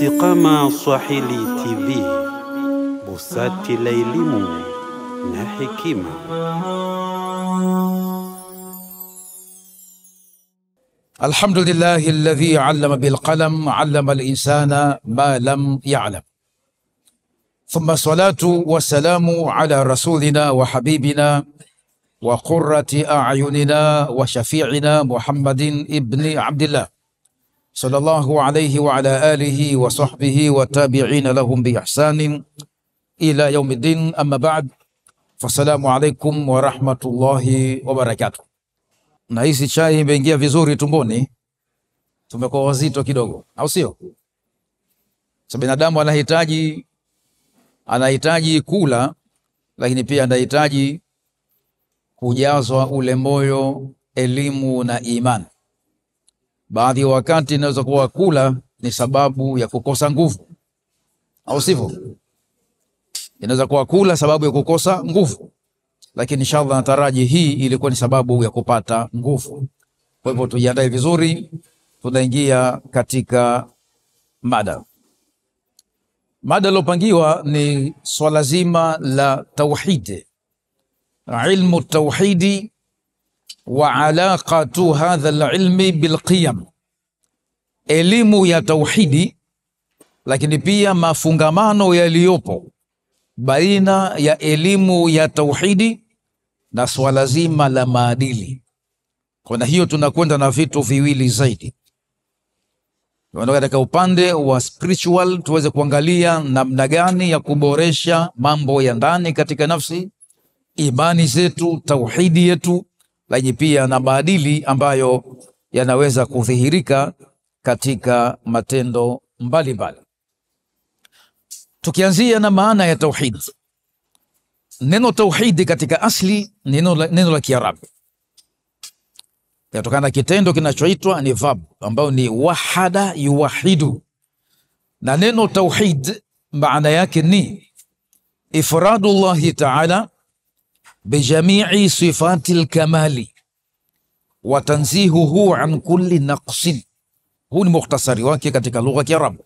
Istiqama Swahili TV, busati la elimu na hekima. Alhamdulillahi alladhi 'allama bil qalam 'allama al insana ma lam ya'lam. Thumma salatu wassalamu ala rasulina wa habibina wa qurrati a'yunina wa shafi'ina Muhammadin ibn Abdillah sallallahu alayhi wa ala alihi wa sahbihi wa tabi'ina lahum bi ihsanin ila yaumiddin. Amma ba'd, fassalamu alaykum wa rahmatullahi wa barakatuh. Na hizi chai imeingia vizuri tumboni, tumekuwa wazito kidogo, au sio? So binadamu anahitaji kula, lakini pia anahitaji kujazwa ule moyo elimu na imani. Baadhi ya wakati inaweza kuwa kula ni sababu ya kukosa nguvu, au sivyo? Inaweza kuwa kula sababu ya kukosa nguvu, lakini inshallah nataraji hii ilikuwa ni sababu ya kupata nguvu. Kwa hivyo tujiandae vizuri, tunaingia katika mada. Mada lopangiwa ni swala zima la tauhid, ilmu tauhidi wa alaqatu hadha alilmi bilqiyam, elimu ya tauhidi, lakini pia mafungamano yaliyopo baina ya elimu ya tauhidi na swala zima la maadili. Kwa hiyo tunakwenda na vitu viwili zaidi. Katika upande wa spiritual tuweze kuangalia namna gani ya kuboresha mambo ya ndani katika nafsi, imani zetu, tauhidi yetu, lakini pia na maadili ambayo yanaweza kudhihirika katika matendo mbalimbali. Tukianzia na maana ya tauhid. Neno tauhidi katika asli neno la Kiarabu, yatokana na kitendo kinachoitwa ni verb ambao ni wahada yuwahidu, na neno tauhid maana yake ni ifradullahi ta'ala bijamii sifati alkamali wa tanzihuhu an kulli naqsin. Huu ni mukhtasari wake katika lugha ya Kiarabu,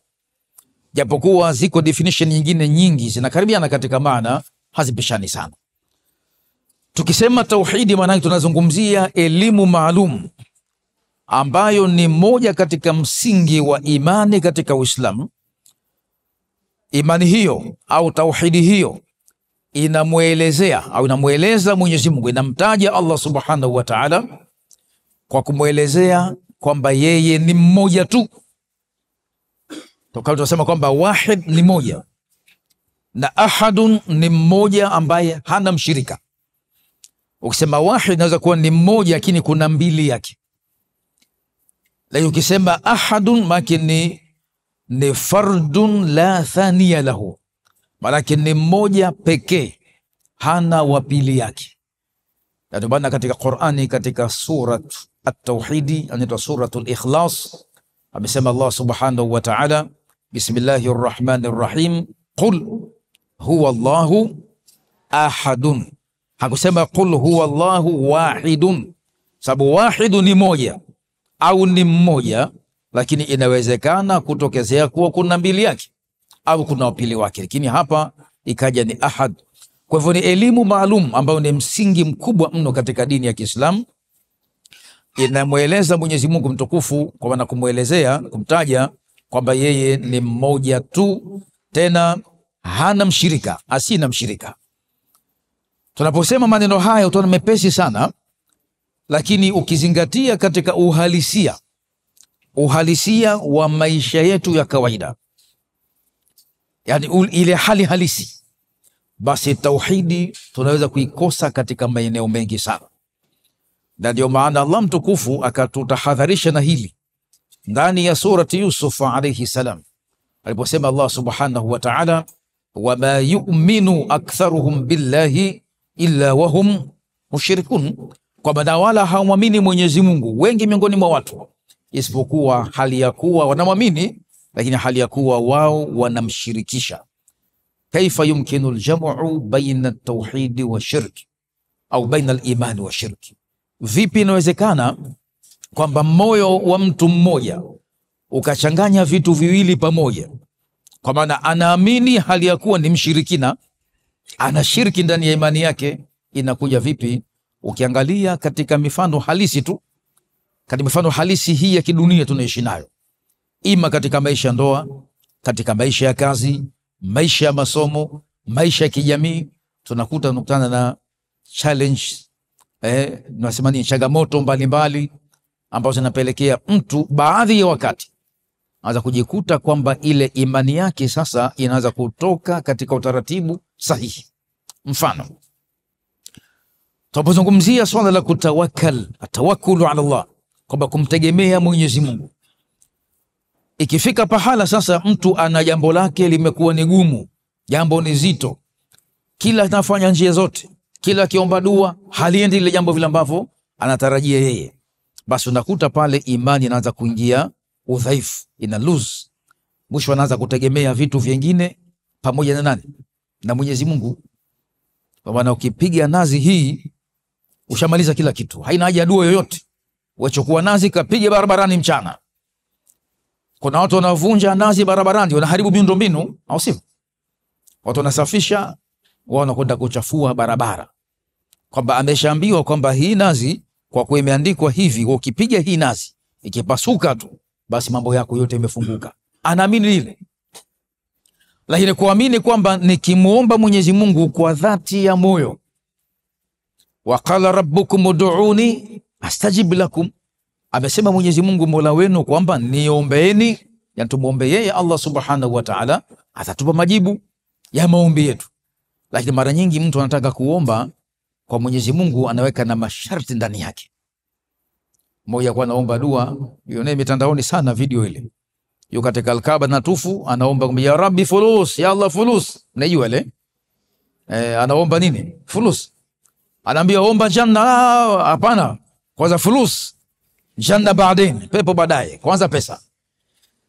japokuwa ziko definition nyingine nyingi zinakaribiana katika maana, hazipishani sana. Tukisema tauhidi, maana tunazungumzia elimu maalum ambayo ni moja katika msingi wa imani katika Uislamu. Imani hiyo au tauhidi hiyo inamuelezea au inamueleza Mwenyezi Mungu, inamtaja Allah Subhanahu wa Ta'ala kwa kumuelezea kwamba yeye ni mmoja tu. Tukao tunasema kwamba wahid ni moja na ahadun ni mmoja ambaye hana mshirika. Ukisema wahid inaweza kuwa ni mmoja lakini kuna mbili yake. Lakini ukisema ahadun maki ni fardun la thaniya lahu, maana ni mmoja pekee, hana wa pili yake. Ndio maana katika Qur'ani katika surat at-tauhidi anaitwa suratul ikhlas, amesema Allah Subhanahu wa Ta'ala bismillahir rahmanir rahim qul huwa Allahu ahadun. Hakusema qul huwa Allahu wahidun, sababu wahidu ni moja au ni mmoja, lakini inawezekana kutokezea kuwa kuna mbili yake au kuna wapili wake, lakini hapa ikaja ni ahad. Kwa hivyo ni elimu maalum ambayo ni msingi mkubwa mno katika dini ya Kiislamu. Inamueleza Mwenyezi Mungu mtukufu kwa maana kumuelezea, kumtaja kwamba yeye ni mmoja tu, tena hana mshirika, asina mshirika. Tunaposema maneno haya utaona mepesi sana, lakini ukizingatia katika uhalisia wa maisha yetu ya kawaida, yani ile hali halisi, basi tauhidi tunaweza kuikosa katika maeneo mengi sana. Na ndio maana Allah mtukufu akatutahadharisha na hili ndani ya surati Yusuf alayhi salam, aliposema Allah Subhanahu wa Ta'ala wama yu'minu aktharuhum billahi illa wahum mushrikun, kwa maana wala hawamwamini Mwenyezi Mungu wengi miongoni mwa watu isipokuwa hali ya kuwa wanamwamini, lakini hali ya kuwa wao wanamshirikisha. Kaifa yumkinu aljamu baina at-tauhid wa shirk au baina al-iman wa shirk, vipi inawezekana kwamba moyo wa mtu mmoja ukachanganya vitu viwili pamoja, kwa maana anaamini hali ya kuwa ni mshirikina, ana shirki ndani ya imani yake. Inakuja vipi? Ukiangalia katika mifano halisi tu, katika mifano halisi hii ya kidunia tunaishi nayo, ima katika maisha ya ndoa, katika maisha ya kazi, maisha ya masomo, maisha ya kijamii, tunakutana na challenge, tunasema ni changamoto mbalimbali ambazo zinapelekea mtu baadhi ya wakati anaweza kujikuta kwamba ile imani yake sasa inaanza kutoka katika utaratibu sahihi. Mfano, tunapozungumzia swala la kutawakkal, atawakkulu ala Allah, kwamba kumtegemea Mwenyezi Mungu, ikifika pahala sasa mtu ana jambo lake limekuwa ni gumu, jambo ni zito, kila anafanya njia zote, kila akiomba dua haliendi ile jambo vile ambavyo anatarajia yeye, basi unakuta pale imani inaanza kuingia udhaifu, ina lose. Mwisho anaanza kutegemea vitu vingine pamoja na nani? Na Mwenyezi Mungu. Kwa maana ukipiga nazi hii ushamaliza kila kitu, haina haja dua yoyote. Wachukua nazi kapige barabarani mchana. Kuna watu wanavunja nazi barabarani, wanaharibu miundombinu, au sivyo? Watu wanasafisha, wao wanakwenda kuchafua barabara, kwamba ameshaambiwa kwamba hii nazi kwa kuwa imeandikwa hivi, ukipiga hii nazi ikipasuka tu basi mambo yako yote yamefunguka. Anaamini ile. Lakini kuamini kwamba nikimuomba Mwenyezi Mungu kwa dhati ya moyo, wa qala rabbukum ud'uni astajib lakum, amesema Mwenyezi Mungu Mola wenu kwamba niombeeni, yani tumuombe yeye Allah Subhanahu wa Ta'ala, atatupa majibu ya maombi yetu. Lakini mara nyingi mtu anataka kuomba kwa Mwenyezi Mungu, anaweka na masharti ndani yake. Mmoja kwa anaomba dua, yone mitandaoni sana video ile, yuko katika Al-Kaaba na tufu, anaomba ya Rabbi fulus, ya Allah fulus, unajua ile anaomba nini? Fulus. Anaambia omba janna. Hapana, kwanza fulus, janna baadaye, pepo baadaye, kwanza pesa.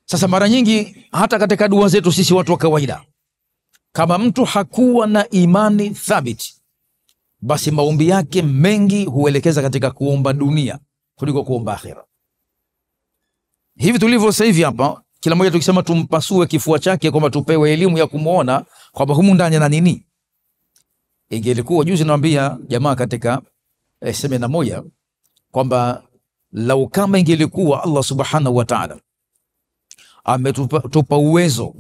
Sasa mara nyingi hata katika dua zetu sisi watu wa kawaida, kama mtu hakuwa na imani thabiti, basi maombi yake mengi huelekeza katika kuomba dunia kuliko kuomba akhira. Hivi tulivyo sasa hivi hapa, kila mmoja tukisema tumpasue kifua chake kwamba tupewe elimu ya kumuona kwamba humu ndani na nini. Ingelikuwa juzi naambia jamaa katika semina moja kwamba lau kama ingelikuwa Allah Subhanahu wa Ta'ala ametupa uwezo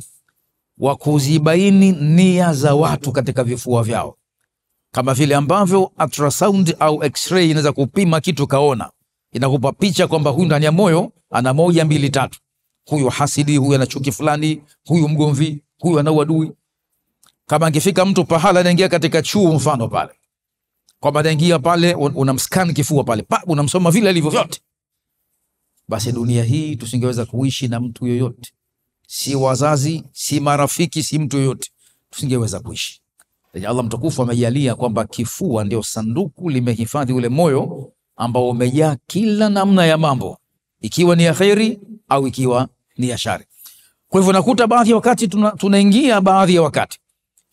wa kuzibaini nia za watu katika vifua vyao, kama vile ambavyo ultrasound au x-ray inaweza kupima kitu kaona, inakupa picha kwamba huyu ndani ya moyo ana 1 2 3, huyu hasidi, huyu ana chuki fulani, huyu mgomvi, huyu ana uadui. Kama angefika mtu pahala anaingia katika chuo mfano pale, kwamba anaingia pale unamscan kifua pale, unamsoma vile alivyo vyote, basi dunia hii tusingeweza kuishi na mtu yoyote, si wazazi, si marafiki, si mtu yoyote, tusingeweza kuishi. Allah mtukufu amejalia kwamba kifua ndio sanduku limehifadhi ule moyo ambao umejaa kila namna ya mambo, ikiwa ni ya khairi au ikiwa ni ya shari. Kwa hivyo nakuta baadhi ya wakati tunaingia baadhi ya wakati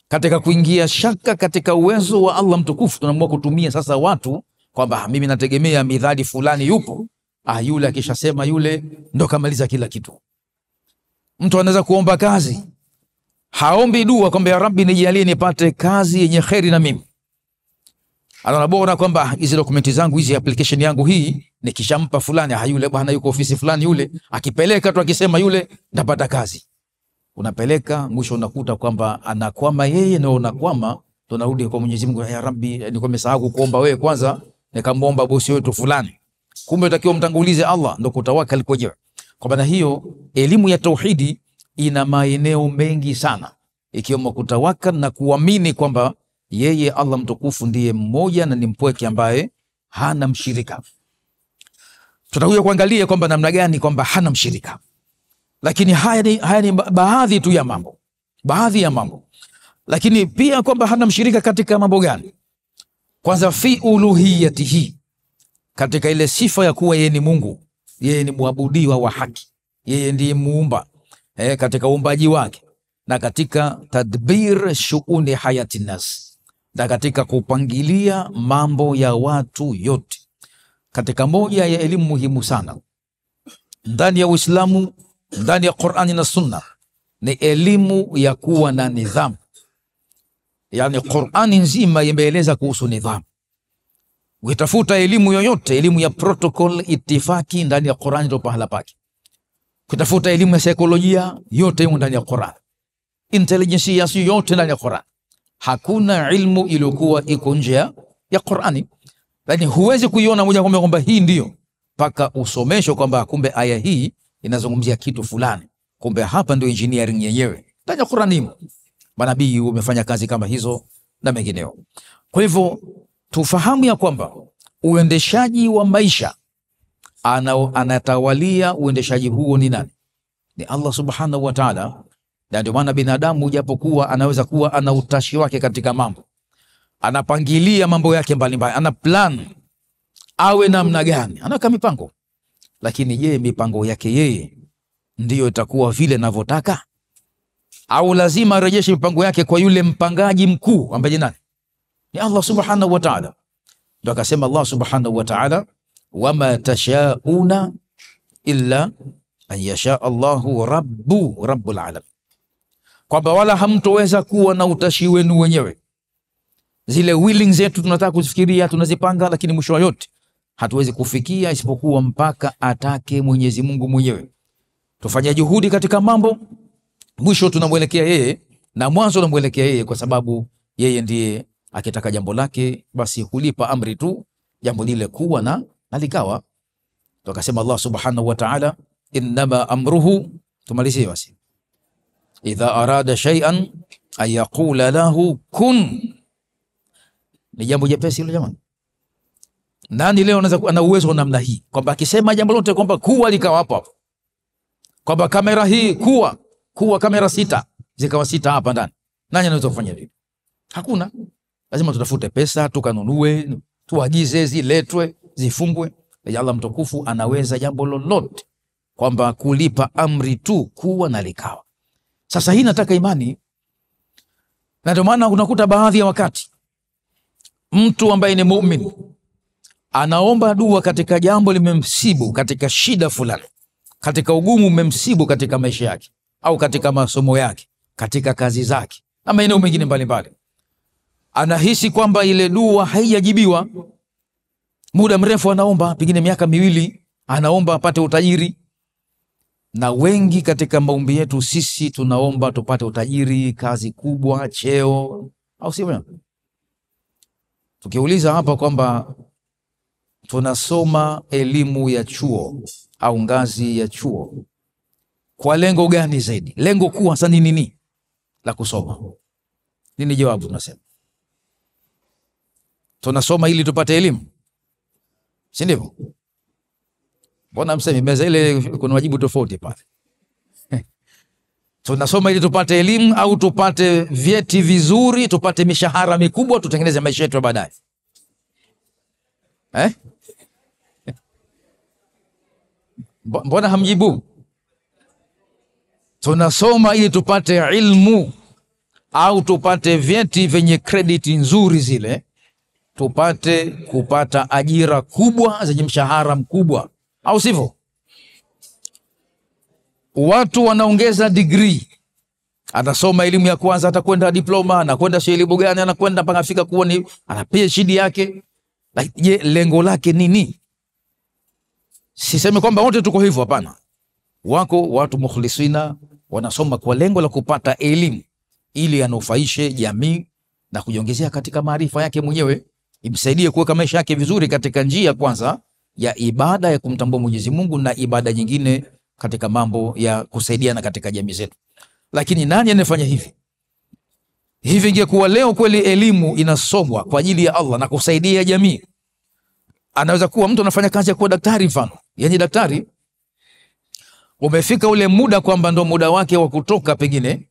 katika kuingia shaka katika uwezo wa Allah mtukufu. Tunaamua kutumia sasa watu kwamba mimi nategemea midhali fulani yupo, yule akishasema yule ndo kamaliza kila kitu. Mtu anaweza kuomba kazi, haombi dua kwamba ya Rabbi nijalie nipate kazi yenye khairi na mimi. Anaona bora kwamba hizi dokumenti zangu, hizi application yangu hii nikishampa fulani, yule bwana yuko ofisi fulani, yule akipeleka tu akisema yule ndapata kazi. Unapeleka, mwisho unakuta kwamba anakwama yeye na unakwama. Tunarudi kwa Mwenyezi Mungu, ya Rabbi nilikuwa nimesahau kuomba wewe kwanza, nikamwomba bosi wetu fulani. Kumbe utakiwa mtangulize Allah ndio kutawakkal kwenyewe. Kwa maana hiyo elimu ya tauhidi ina maeneo mengi sana, ikiwemo kutawakkal na kuamini kwamba yeye Allah mtukufu ndiye mmoja na ni mpweke ambaye hana mshirika. Tutakuja kuangalia kwamba namna gani kwamba hana mshirika. Lakini haya ni baadhi tu ya mambo, baadhi ya mambo. Lakini pia kwamba hana mshirika katika mambo gani? Kwanza fi uluhiyatihi, katika ile sifa ya kuwa yeye ni Mungu, yeye ni muabudiwa wa haki, yeye ndiye muumba, katika uumbaji wake, na katika tadbir shuuni hayati nas, na katika kupangilia mambo ya watu yote. Katika moja ya elimu muhimu sana ndani ya Uislamu, ndani ya Qur'ani na Sunna, ni elimu ya kuwa na nidhamu. Yani Qur'ani nzima imeeleza kuhusu nidhamu. Ukitafuta elimu yoyote, elimu ya protocol, itifaki, ndani ya Qur'ani ndio pahala pake. Ukitafuta elimu ya saikolojia, yote imo ndani ya Qur'an. Intelligence yote ndani ya Qur'an. Hakuna ilmu iliyokuwa iko nje ya Qur'ani. Lakini huwezi kuiona moja kwa moja kwamba hii ndio, paka usomesho kwamba kumbe aya hii inazungumzia kitu fulani. Kumbe hapa ndio engineering yenyewe. Ndani ya Qur'ani manabii wamefanya kazi kama hizo na mengineo. Kwa hivyo tufahamu ya kwamba uendeshaji wa maisha anatawalia uendeshaji huo ni nani? Ni Allah subhanahu wa ta'ala. Na ndio maana binadamu japokuwa anaweza kuwa ana utashi wake katika mambo, anapangilia mambo yake mbalimbali, ana plan awe namna gani, anaweka mipango, lakini je, mipango yake yeye ndiyo itakuwa vile anavyotaka, au lazima arejeshe mipango yake kwa yule mpangaji mkuu ambaye nani? Ni Allah subhanahu wa ta'ala. Ndio akasema Allah subhanahu wa ta'ala, wama tashauna illa an yasha Allahu rabbul alamin, kwamba wala hamtoweza kuwa na utashi wenu wenyewe. Zile willing zetu tunataka kuzifikiria, tunazipanga, lakini mwisho wa yote hatuwezi kufikia isipokuwa mpaka atake Mwenyezi Mungu mwenyewe. Tufanya juhudi katika mambo, mwisho tunamwelekea yeye na mwanzo tunamwelekea yeye, kwa sababu yeye ndiye akitaka jambo lake basi hulipa amri tu jambo lile kuwa na likawa. Tukasema Allah subhanahu wa ta'ala, innama amruhu, tumalizie basi, idha arada shay'an ay yaqula lahu kun. Ni jambo jepesi hilo jamani. Nani leo anaweza ana uwezo namna hii kwamba akisema jambo lote kwamba kuwa likawa hapo hapo, kwamba kamera hii kuwa kamera 6 zikawa 6 hapa ndani? Nani anaweza kufanya hivyo? Hakuna. Lazima tutafute pesa, tukanunue, tuagize, ziletwe, zifungwe. Allah mtukufu anaweza jambo lolote, kwamba kulipa amri tu kuwa na likawa. Sasa hii nataka imani, na ndio maana unakuta baadhi ya wakati mtu ambaye ni muumini anaomba dua katika jambo limemsibu, katika shida fulani, katika ugumu umemsibu katika maisha yake, au katika masomo yake, katika kazi zake, na maeneo mengine mbalimbali. Anahisi kwamba ile dua haijajibiwa. Muda mrefu anaomba, pengine miaka 2 anaomba apate utajiri. Na wengi katika maombi yetu sisi tunaomba tupate utajiri, kazi kubwa, cheo, au sivyo? Tukiuliza hapa kwamba tunasoma elimu ya chuo au ngazi ya chuo kwa lengo gani zaidi? Lengo kuu hasa ni nini la kusoma? Nini jawabu? Tunasema tunasoma ili tupate elimu, si ndivyo? Mbona msemi meza ile kuna wajibu tofauti pale? Tunasoma ili tupate elimu au tupate vyeti vizuri, tupate mishahara mikubwa, tutengeneze maisha yetu baadaye? Mbona hamjibu? Tunasoma ili tupate ilmu au tupate vyeti vyenye credit nzuri zile, tupate kupata ajira kubwa zenye mshahara mkubwa, au sivyo? Watu wanaongeza degree, atasoma elimu ya kwanza, atakwenda diploma, anakwenda elimu gani, anakwenda mpaka afika kuwa ni ana PhD yake. Je, lengo lake nini? Sisemi kwamba wote tuko hivyo, hapana. Wako watu mukhlisina wanasoma kwa lengo la kupata elimu ili anufaishe jamii na kujiongezea katika maarifa yake mwenyewe, imsaidie kuweka maisha yake vizuri katika njia kwanza ya ibada ya kumtambua Mwenyezi Mungu na ibada nyingine katika mambo ya kusaidiana katika jamii zetu. Lakini nani anafanya hivi? Hivi ingekuwa leo kweli elimu inasomwa kwa ajili ya Allah na kusaidia jamii, anaweza kuwa mtu anafanya kazi ya kuwa daktari mfano. Yani daktari umefika ule muda kwamba ndo muda wake wa kutoka pengine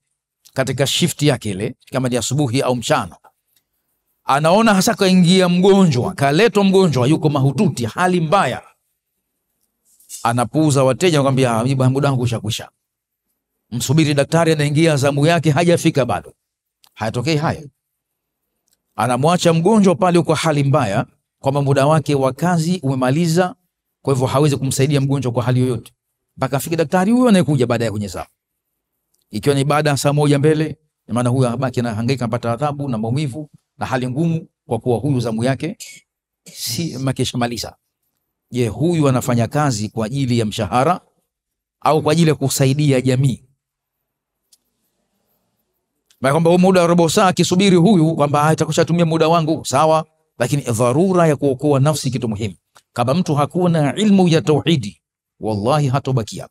katika shift yake ile, kama ni asubuhi au mchana. Anaona hasa kaingia mgonjwa, kaletwa mgonjwa yuko mahututi, hali mbaya. Anapuuza wateja, akamwambia muda wangu ushakwisha. Msubiri daktari anaingia zamu yake, hajafika bado. Hayatokei haya. Anamwacha mgonjwa pale kwa hali mbaya, kwamba muda wake wa kazi umemaliza, kwa hivyo hawezi kumsaidia mgonjwa kwa hali yoyote mpaka afike daktari huyo anayekuja baadaye kwenye saa. Ikiwa ni ibada saa moja mbele, maana huyu abaki na hangaika apata adhabu na maumivu na hali ngumu, kwa kuwa huyu zamu yake si makishamaliza. Je, huyu anafanya kazi kwa ajili ya mshahara au kwa ajili ya kusaidia jamii? Maana kwamba muda wa robo saa akisubiri huyu kwamba atakushatumia muda wangu, sawa, lakini dharura ya kuokoa nafsi kitu muhimu. Kama mtu hakuna ilmu ya tauhidi, wallahi hatobakia.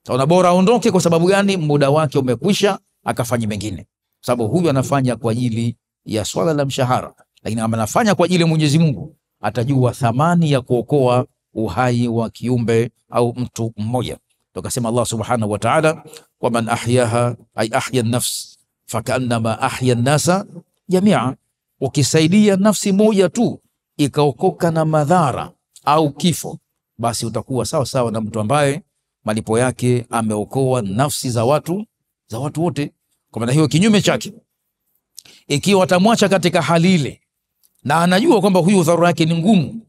Taona bora aondoke. Kwa sababu gani? Muda wake umekwisha, akafanya mengine. Sababu huyu anafanya kwa ajili ya swala la mshahara, lakini kama anafanya kwa ajili ya Mwenyezi Mungu, atajua thamani ya kuokoa uhai wa kiumbe au mtu mmoja. Tukasema Allah subhanahu wa ta'ala, wa man ahyaha ay ahya an-nafs fakaannama ahya an-nasa jamia. Ukisaidia nafsi moja tu ikaokoka na madhara au kifo, basi utakuwa sawa sawa na mtu ambaye malipo yake ameokoa nafsi za watu wote. Kwa maana hiyo, kinyume chake, ikiwa atamwacha katika hali ile na anajua kwamba huyu dharura yake ni ngumu,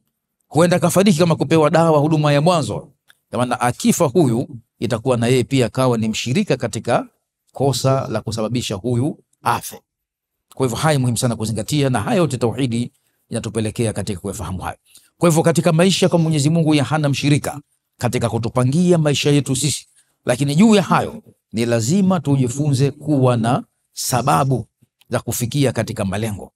huenda kafariki kama kupewa dawa huduma ya mwanzo, kwa maana akifa huyu itakuwa na yeye pia kawa ni mshirika katika kosa la kusababisha huyu afe. Kwa hivyo haya muhimu sana kuzingatia, na haya yote tauhidi inatupelekea katika kufahamu hayo. Kwa hivyo katika maisha kwa Mwenyezi Mungu ya hana mshirika katika kutupangia maisha yetu sisi, lakini juu ya hayo ni lazima tujifunze kuwa na sababu za kufikia katika malengo.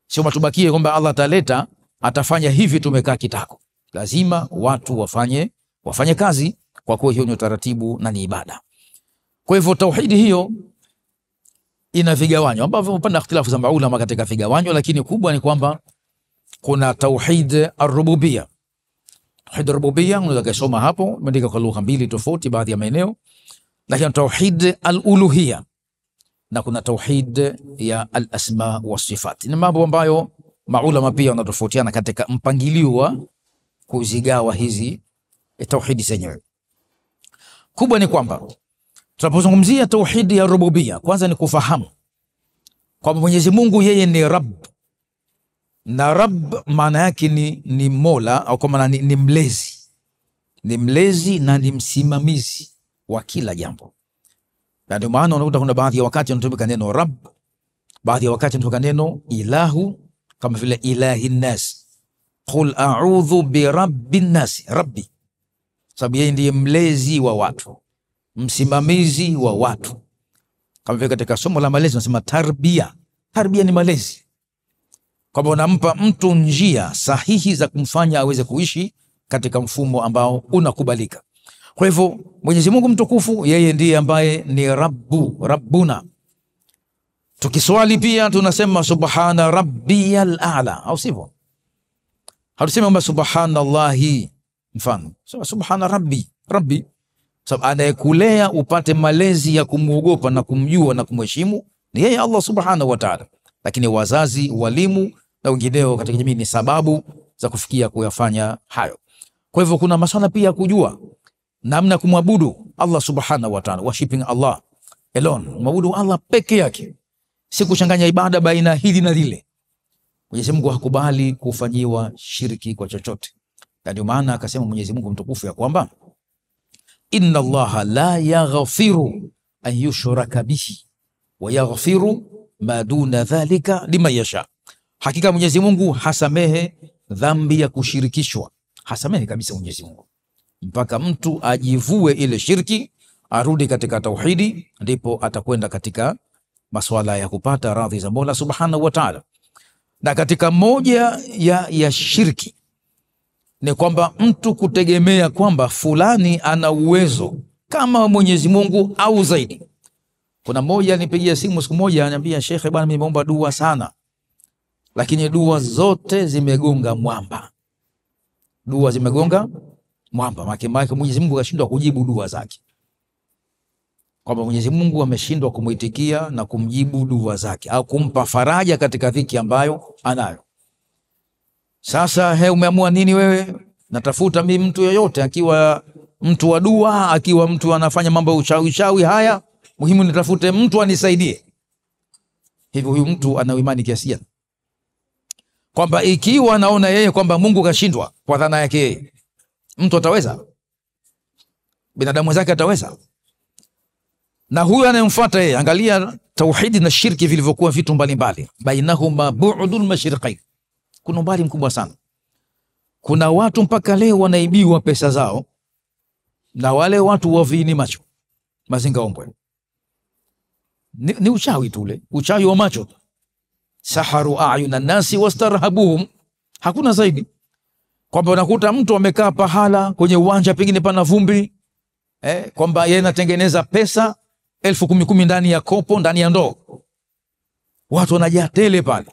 Sio matubakie kwamba Allah ataleta atafanya hivi tumekaa kitako. Lazima watu wafanye kazi, kwa kuwa hiyo ni utaratibu na ni ibada. Kwa hivyo tauhidi hiyo ina vigawanyo ambavyo upande ikhtilafu za maulama katika vigawanyo, lakini kubwa ni kwamba kuna tauhid ar-rububiyya. Tauhid ar-rububiyya unaweza kusoma hapo, imeandika kwa lugha mbili tofauti baadhi ya maeneo. Lakini tauhid al-uluhiyya na kuna tauhid ya al-asma wa sifat. Ni mambo ambayo maulama pia wanatofautiana katika mpangilio wa kuzigawa hizi tauhidi zenyewe. Kubwa ni kwamba tunapozungumzia tauhidi ya rububiyya, kwanza ni kufahamu kwamba Mwenyezi Mungu yeye ni Rabb, na Rabb maana yake ni Mola, au kwa maana ni mlezi. Ni mlezi na ni msimamizi wa kila jambo. Na ndio maana unakuta kuna baadhi ya wakati unatumika neno Rabb, baadhi ya wakati unatumika neno Ilahu, kama vile ilahin nas, qul a'udhu bi rabbin nas, Rabbi, sababu yeye ndiye mlezi wa watu, msimamizi wa watu. Kama vile katika somo la malezi tunasema tarbia. Tarbia ni malezi, kwamba unampa mtu njia sahihi za kumfanya aweze kuishi katika mfumo ambao unakubalika. Kwa hivyo Mwenyezi Mungu mtukufu yeye ndiye ambaye ni Rabbuna. Tukiswali pia tunasema subhana rabbiyal a'la, au sivyo? Hatusemi kwamba subhanallahi, mfano subhana rabbi. Sababu anayekulea upate malezi ya kumuogopa na kumjua na kumheshimu ni yeye Allah subhanahu wa ta'ala. Lakini wazazi, walimu na wengineo katika jamii ni sababu za kufikia kuyafanya hayo. Kwa hivyo kuna masuala pia kujua namna kumwabudu Allah subhanahu wa ta'ala, worshiping Allah alone, kumwabudu Allah peke yake, si kuchanganya ibada baina hili na lile. Mwenyezi Mungu hakubali kufanyiwa shiriki kwa chochote. Ndio maana akasema Mwenyezi Mungu mtukufu ya kwamba inna Allaha la yaghfiru an yushraka bihi wa yaghfiru ma duna dhalika liman yasha. Hakika Mwenyezi Mungu hasamehe dhambi ya kushirikishwa, hasamehe kabisa Mwenyezi Mungu, mpaka mtu ajivue ile shirki, arudi katika tauhidi, ndipo atakwenda katika masuala ya kupata radhi za Mola subhanahu wa ta'ala. Na katika moja ya shirki ni kwamba mtu kutegemea kwamba fulani ana uwezo kama Mwenyezi Mungu au zaidi. Kuna mmoja nipigia simu siku moja, ananiambia, Sheikh bwana, mimi nimeomba dua sana, lakini dua zote zimegonga mwamba. Dua zimegonga mwamba, maana Mwenyezi Mungu kashindwa kujibu dua zake, kwamba Mwenyezi Mungu ameshindwa kumuitikia na kumjibu dua zake au kumpa faraja katika dhiki ambayo anayo. Sasa umeamua nini wewe? Natafuta mimi mtu yoyote, akiwa mtu wa dua, akiwa mtu anafanya mambo ya uchawi, haya muhimu nitafute mtu anisaidie. Hivyo huyu mtu ana imani kiasi gani? Kwamba ikiwa anaona yeye kwamba Mungu kashindwa kwa dhana yake, mtu ataweza? Binadamu zake ataweza? Na huyo anayemfuata yeye, angalia tauhidi na shirki vilivyokuwa vitu mbalimbali. Bainahuma bu'dul mashriqain, kuna umbali mkubwa sana. Kuna watu mpaka leo wanaibiwa pesa zao na wale watu wavini macho, mazingaombwe. Ni uchawi tu ule, uchawi wa macho. Saharu a'yunan nasi wastarhabuhum, hakuna zaidi. Kwamba unakuta mtu amekaa pahala kwenye uwanja pengine pana vumbi, kwamba yeye anatengeneza pesa 10,000 ndani ya kopo, ndani ya ndoo. Watu wanajaa tele pale.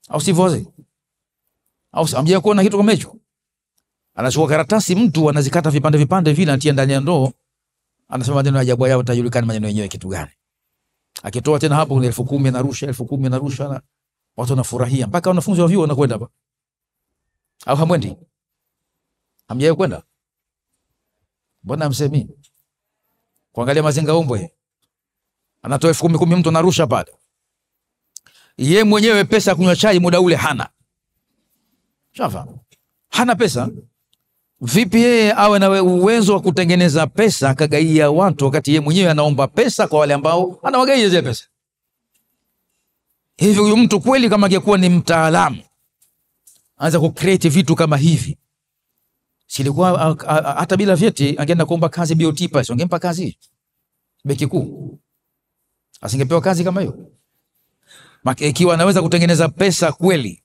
Au sivyo? Au amjia kuona kitu kama hicho? Anachukua karatasi mtu anazikata vipande vipande vile, anatia ndani ya ndoo, anasema maneno ya ajabu yao, utajulikana maneno yenyewe kitu gani. Akitoa tena hapo 10,000 narusha, 10,000 narusha, watu wanafurahia, mpaka wanafunzi wa vyuo wanakwenda hapa. Au hamwendi? Hamjai kwenda? Mbona msemi? Kuangalia mazingaombwe. Anatoa 10,000 mtu anarusha pale. Yeye mwenyewe pesa kunywa chai muda ule hana. Shafa. Hana pesa. Vipi yeye awe na uwezo wa kutengeneza pesa akagaia watu wakati yeye mwenyewe anaomba pesa kwa wale ambao anawagaia zile pesa? Hivi huyu mtu kweli kama angekuwa ni mtaalamu, anza ku create vitu kama hivi, silikuwa hata bila vyeti angeenda kuomba kazi BOT pale, angempa kazi benki kuu, asingepewa kazi kama hiyo. Ikiwa anaweza kutengeneza pesa kweli,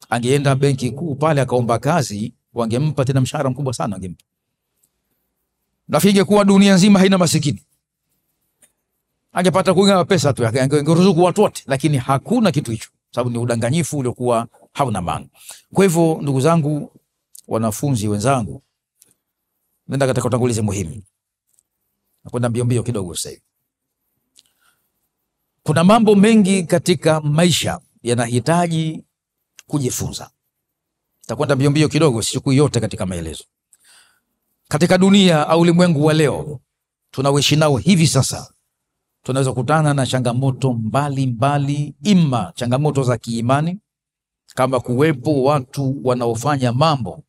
angeenda benki kuu pale akaomba kazi, wangempa tena mshahara mkubwa sana angempa. Nafikiri kuwa dunia nzima haina masikini, angepata kugawa pesa tu, angeruzuku watu wote, lakini hakuna kitu hicho, sababu ni udanganyifu uliokuwa hauna maana. Kwa hivyo ndugu zangu, wanafunzi wenzangu, nenda katika utangulizi muhimu. Nakwenda mbio kidogo sasa hivi. Kuna mambo mengi katika maisha yanahitaji kujifunza. Takwenda mbio kidogo, siku yote katika maelezo. Katika dunia au ulimwengu wa leo tunaoishi nao hivi sasa, tunaweza kutana na changamoto mbalimbali, ima changamoto za kiimani, kama kuwepo watu wanaofanya mambo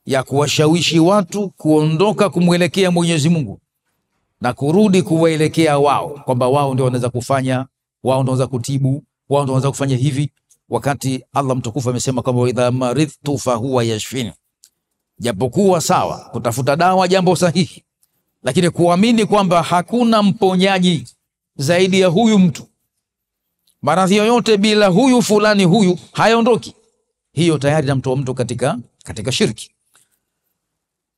ya kuwashawishi watu kuondoka kumwelekea Mwenyezi Mungu na kurudi kuwaelekea wao, kwamba wao ndio wanaweza kufanya, wao ndio wanaweza kutibu, wao ndio wanaweza kufanya hivi, wakati Allah mtukufu amesema kwamba idha maridtu fa huwa yashfini. Japokuwa sawa kutafuta dawa jambo sahihi, lakini kuamini kwamba hakuna mponyaji zaidi ya huyu mtu, maradhi yoyote bila huyu fulani huyu hayaondoki, hiyo tayari namtoa mtu katika shirki.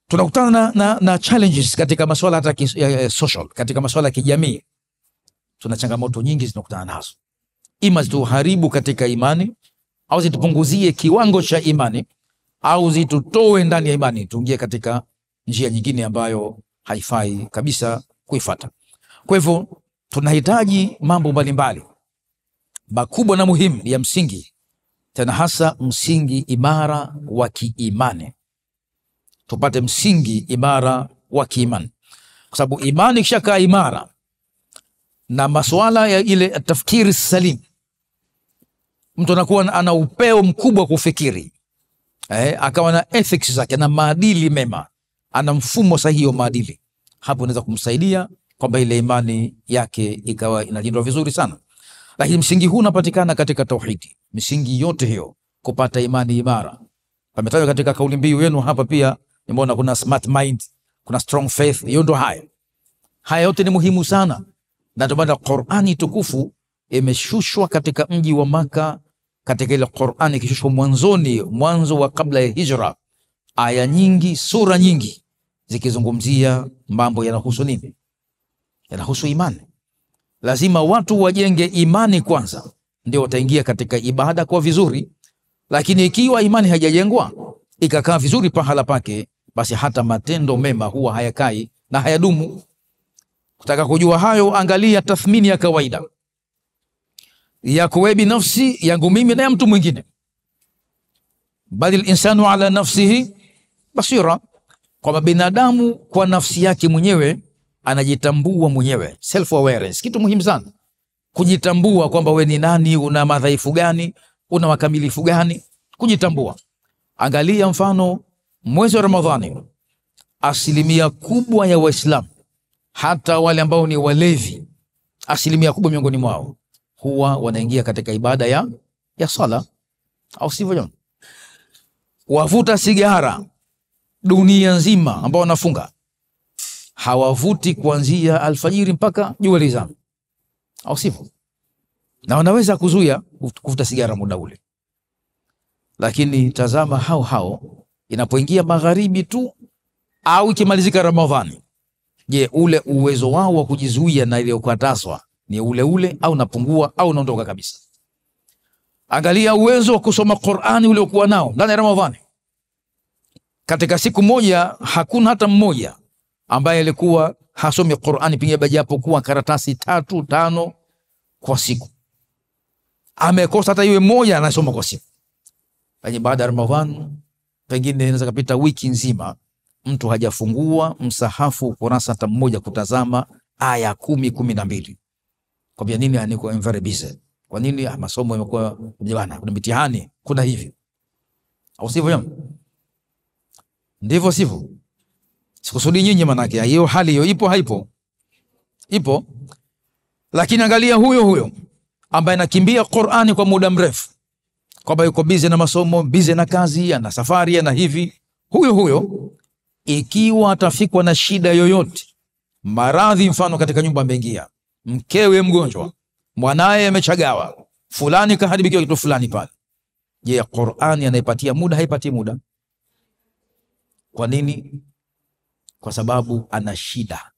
Tunakutana na challenges katika masuala hata social, katika masuala ya kijamii. Tuna changamoto nyingi zinakutana nazo, ima zituharibu katika imani, au zitupunguzie kiwango cha imani, au zitutoe ndani ya imani tuingie katika njia nyingine ambayo haifai kabisa kuifuata. Kwa hivyo tunahitaji mambo mbalimbali makubwa na muhimu ya msingi, tena hasa msingi imara wa kiimani. Tupate msingi imara wa kiimani, kwa sababu imani kishakaa imara na masuala ya ile tafkiri salim, mtu anakuwa ana upeo mkubwa kufikiri, akawa na ethics zake na maadili mema, ana mfumo sahihi wa maadili. Hapo unaweza kumsaidia kwamba ile imani yake ikawa inalindwa vizuri sana. Lakini msingi huu unapatikana katika tauhidi. Misingi yote hiyo kupata imani imara pametajwa katika kauli mbiu yenu hapa. Pia nimeona kuna smart mind, kuna strong faith. Hiyo ndo haya yote ni muhimu sana, na ndio maana Qur'ani tukufu imeshushwa katika mji wa Maka. Katika ile Qur'ani kishushwa mwanzo wa kabla ya hijra, aya nyingi, sura nyingi zikizungumzia mambo yanahusu nini? Yanahusu imani. Lazima watu wajenge imani kwanza, ndio wataingia katika ibada kwa vizuri. Lakini ikiwa imani haijajengwa ikakaa vizuri pahala pake, basi hata matendo mema huwa hayakai na hayadumu. Kutaka kujua hayo, angalia tathmini ya kawaida yako wewe binafsi, yangu mimi na ya mtu mwingine. Bali insanu ala nafsihi basira, kwa binadamu kwa nafsi yake mwenyewe anajitambua mwenyewe, self awareness, kitu muhimu sana. Kujitambua kwamba wewe ni nani, una madhaifu gani, una makamilifu gani, kujitambua. Angalia mfano mwezi wa Ramadhani, asilimia kubwa ya Waislamu hata wale ambao ni walevi, asilimia kubwa miongoni mwao huwa wanaingia katika ibada ya sala, au sivyo jamani? Wavuta sigara dunia nzima ambao wanafunga hawavuti kuanzia alfajiri mpaka jua lizame, au sivyo? Na wanaweza kuzuia kuvuta sigara muda ule. Lakini tazama hao inapoingia magharibi tu au ikimalizika Ramadhani, je, ule uwezo wao wa kujizuia na ile ukatazwa ni ule au napungua au naondoka kabisa? Angalia uwezo wa kusoma Qur'ani uliokuwa nao ndani ya Ramadhani. Katika siku moja hakuna hata mmoja ambaye alikuwa hasomi Qur'ani pengine japokuwa karatasi 3-5 kwa siku. Amekosa hata iwe moja anasoma kwa siku. Lakini baada ya Ramadhani pengine inaweza kupita wiki nzima mtu hajafungua msahafu kurasa hata mmoja kutazama aya 10-12. Kwa nini? Aniko very busy. Kwa nini? Masomo yamekuwa bwana, kuna mitihani, kuna hivi. Au sivyo jamani? Ndivyo sivyo? Sikusudi nyinyi, manake hiyo hali hiyo ipo haipo? Ipo. Lakini angalia huyo ambaye anakimbia Qur'ani kwa muda mrefu, kwamba yuko busy na masomo, busy na kazi, ana safari na hivi, huyo ikiwa atafikwa na shida yoyote, maradhi mfano katika nyumba ameingia, mkewe mgonjwa, mwanae amechagawa, fulani kaharibikiwa kitu fulani pale, je, Qur'ani anaipatia muda? Haipatii muda. Kwa nini? Kwa sababu ana shida,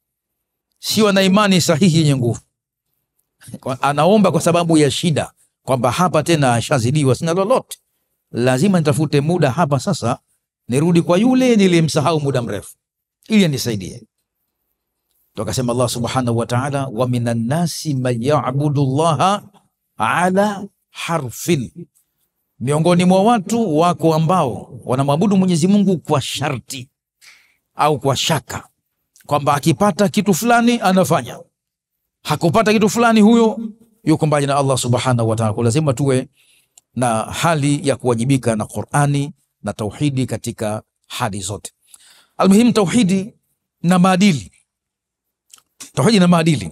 sio ana imani sahihi yenye nguvu. Anaomba kwa sababu ya shida, kwamba hapa tena ashazidiwa, sina lolote, lazima nitafute muda hapa sasa nirudi kwa yule nilimsahau muda mrefu ili anisaidie. Tukasema Allah subhanahu wa ta'ala, wa minan nasi man ya'budu Allah ala harfin, miongoni mwa watu wako ambao wanamwabudu Mwenyezi Mungu kwa sharti au kwa shaka, kwamba akipata kitu fulani anafanya, hakupata kitu fulani huyo yuko mbali na Allah subhanahu wa ta'ala. Kwa lazima tuwe na hali ya kuwajibika na Qur'ani na tauhidi katika hali zote. Almuhimu, tauhidi na maadili. Tauhidi na maadili,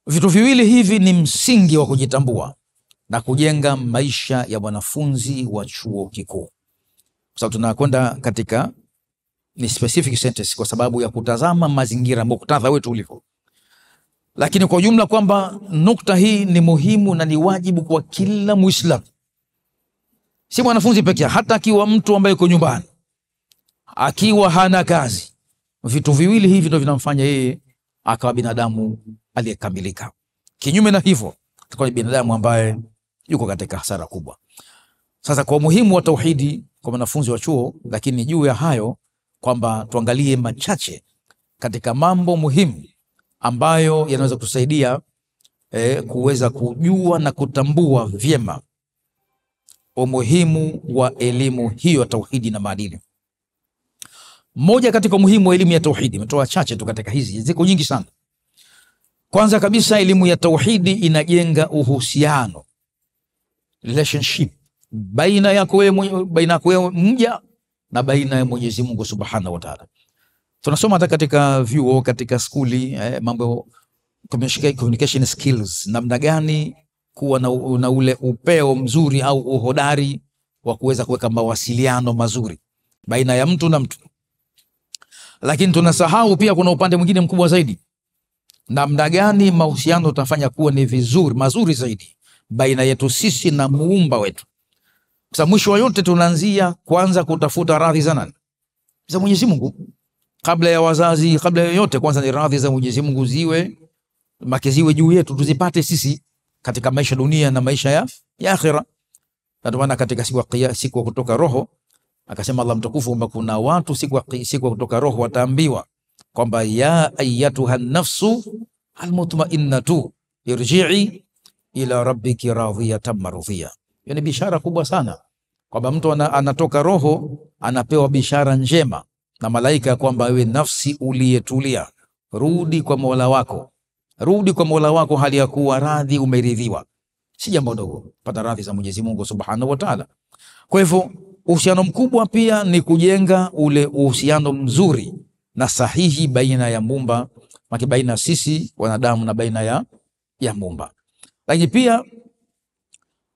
vitu viwili hivi ni msingi wa kujitambua na kujenga maisha ya wanafunzi wa chuo kikuu. Kwa sababu tunakwenda katika ni specific sentence kwa sababu ya kutazama mazingira muktadha wetu ulivyo. Lakini kwa jumla kwamba nukta hii ni muhimu na ni wajibu kwa kila Muislamu. Si mwanafunzi pekee, hata akiwa mtu ambaye yuko nyumbani, akiwa hana kazi, vitu viwili hivi ndio vinamfanya yeye akawa binadamu aliyekamilika. Kinyume na hivyo, atakuwa binadamu ambaye yuko katika hasara kubwa. Sasa kwa umuhimu wa tauhidi kwa wanafunzi wa chuo, lakini juu ya hayo kwamba tuangalie machache katika mambo muhimu ambayo yanaweza kutusaidia kuweza kujua na kutambua vyema umuhimu wa elimu hiyo ya tauhidi na maadili. Moja katika umuhimu wa elimu ya tauhidi, nimetoa chache tu katika hizi, ziko nyingi sana. Kwanza kabisa, elimu ya tauhidi inajenga uhusiano, relationship baina yako wewe mja na baina ya Mwenyezi Mungu Subhanahu wa Ta'ala. Tunasoma hata katika vyuo, katika skuli, mambo communication skills, namna gani kuwa na ule upeo mzuri au uhodari wa kuweza kuweka mawasiliano mazuri baina ya mtu na mtu. Lakini tunasahau pia kuna upande mwingine mkubwa zaidi, namna gani mahusiano utafanya kuwa ni vizuri, mazuri zaidi baina yetu sisi na muumba wetu. Kwa mwisho wa yote tunaanzia kwanza kutafuta radhi za nani? Za Mwenyezi Mungu. Kabla ya wazazi, kabla ya yote, kwanza ni radhi za Mwenyezi Mungu ziwe juu yetu, tuzipate sisi katika maisha dunia na maisha ya akhira. Ndio maana katika siku kutoka roho akasema Allah mtukufu kwamba kuna watu siku kutoka roho wataambiwa kwamba ya ayyatuha nafsu almutmainnatu irji'i ila rabbiki radhiyatan mardhiya. Yani bishara kubwa sana kwamba mtu anatoka roho anapewa bishara njema na malaika kwamba wewe nafsi uliyetulia, rudi kwa Mola wako. Rudi kwa Mola wako hali ya kuwa radhi, umeridhiwa. Si jambo dogo pata radhi za Mwenyezi Mungu Subhanahu wa Ta'ala. Kwa hivyo uhusiano mkubwa pia ni kujenga ule uhusiano mzuri na sahihi baina ya Muumba, baina sisi wanadamu na baina ya Muumba. Lakini pia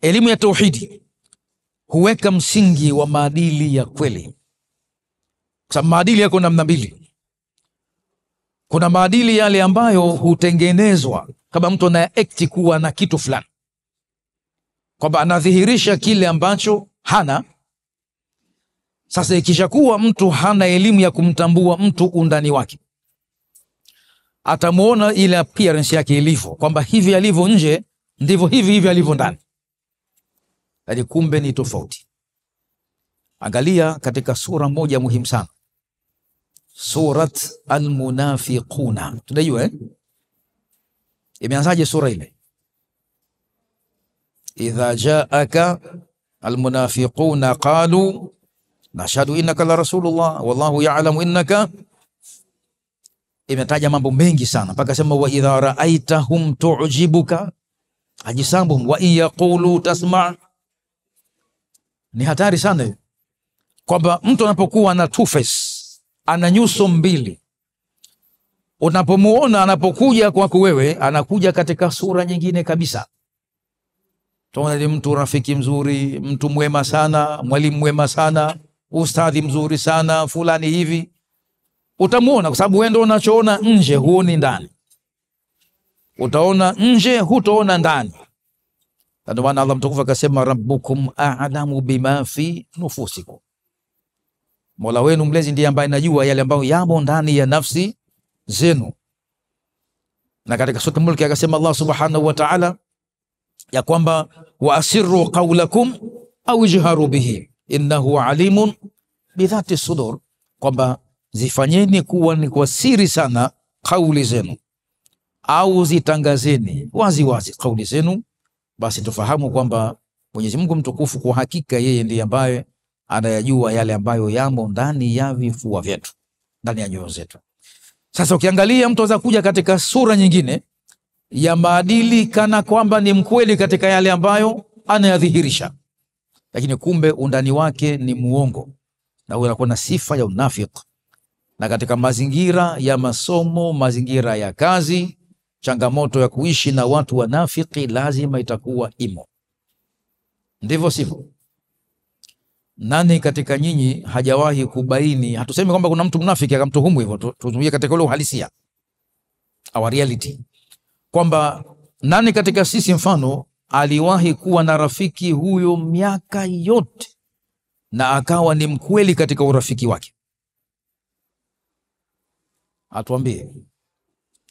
elimu ya tauhidi huweka msingi wa maadili ya kweli. Kwa maadili yako namna mbili. Kuna maadili yale ambayo hutengenezwa kama mtu ana act kuwa na kitu fulani, kwamba anadhihirisha kile ambacho hana. Sasa ikishakuwa mtu hana elimu ya kumtambua mtu undani wake, atamuona ile appearance yake ilivyo, kwamba hivi alivyo nje ndivyo hivi alivyo ndani, lakini kumbe ni tofauti. Angalia katika sura moja muhimu sana, Surat Al-Munafiquna. Tunajua imeanzaje sura ile? Idha jaaka almunafiquna qalu nashhadu innaka la rasulullah wallahu ya'lamu innaka. Imetaja mambo mengi sana mpaka sema wa idha ra'aitahum tu'jibuka ajisabuhum wa in yaqulu tasma'. Ni hatari sana kwamba mtu anapokuwa na two face, ana nyuso mbili, unapomuona anapokuja kwako wewe anakuja katika sura nyingine kabisa. Tunaona ni mtu rafiki mzuri, mtu mwema sana, mwalimu mwema sana, ustadhi mzuri sana, fulani hivi. Utamuona kwa sababu wewe ndio unachoona nje, huoni ndani. Utaona nje, hutoona ndani. Ndio maana Allah mtukufu akasema rabbukum a'lamu bima fi nufusikum. Mola wenu mlezi ndiye ambaye anajua yale ambayo yamo ndani ya nafsi zenu. Na katika sura Mulk akasema Allah subhanahu wa ta'ala ya kwamba wa asirru qawlakum au ijharu bihi innahu alimun bidhati sudur, kwamba zifanyeni kuwa ni kwa siri sana kauli zenu au zitangazeni wazi wazi kauli zenu. Basi tufahamu kwamba Mwenyezi Mungu mtukufu kwa hakika yeye ndiye ambaye anayajua yale ambayo yamo ndani ya vifua vyetu, ndani ya nyoyo zetu. Sasa ukiangalia mtu anaweza kuja katika sura nyingine ya maadili kana kwamba ni mkweli katika yale ambayo anayadhihirisha, lakini kumbe undani wake ni muongo, na huyo anakuwa na sifa ya unafiki. Na katika mazingira ya masomo, mazingira ya kazi, changamoto ya kuishi na watu wanafiki lazima itakuwa imo. Ndivyo sivyo? Nani katika nyinyi hajawahi kubaini, hatusemi kwamba kuna mtu mnafiki akamtuhumu hivyo, tuzungumzie katika ule uhalisia, our reality, kwamba nani katika sisi mfano aliwahi kuwa na rafiki huyo miaka yote na akawa ni mkweli katika urafiki wake? Atuambie.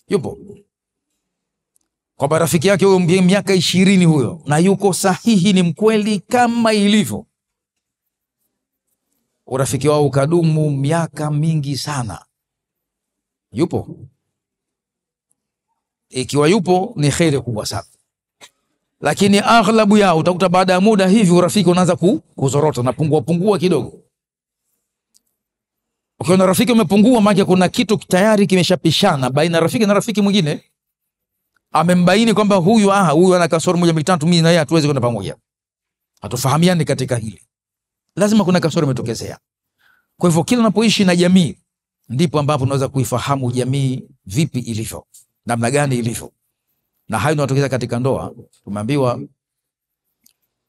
Yupo? Kwamba rafiki yake huyo miaka 20 huyo na yuko sahihi, ni mkweli kama ilivyo, urafiki wao ukadumu miaka mingi sana. Yupo? Ikiwa yupo ni kheri kubwa sana, lakini aghlabu yao utakuta baada ya muda hivi urafiki unaanza kuzorota na pungua kidogo. Ukiona rafiki umepungua, maana kuna kitu tayari kimeshapishana baina rafiki na rafiki mwingine. Amembaini kwamba huyu ana kasoro moja mbili tatu, mimi na yeye hatuwezi kwenda pamoja, hatufahamiani katika hili, lazima kuna kasoro imetokezea. Kwa hivyo kila unapoishi na jamii ndipo ambapo unaweza kuifahamu jamii vipi ilivyo, namna gani ilivyo. Na hayo yanatokeza katika ndoa. Tumeambiwa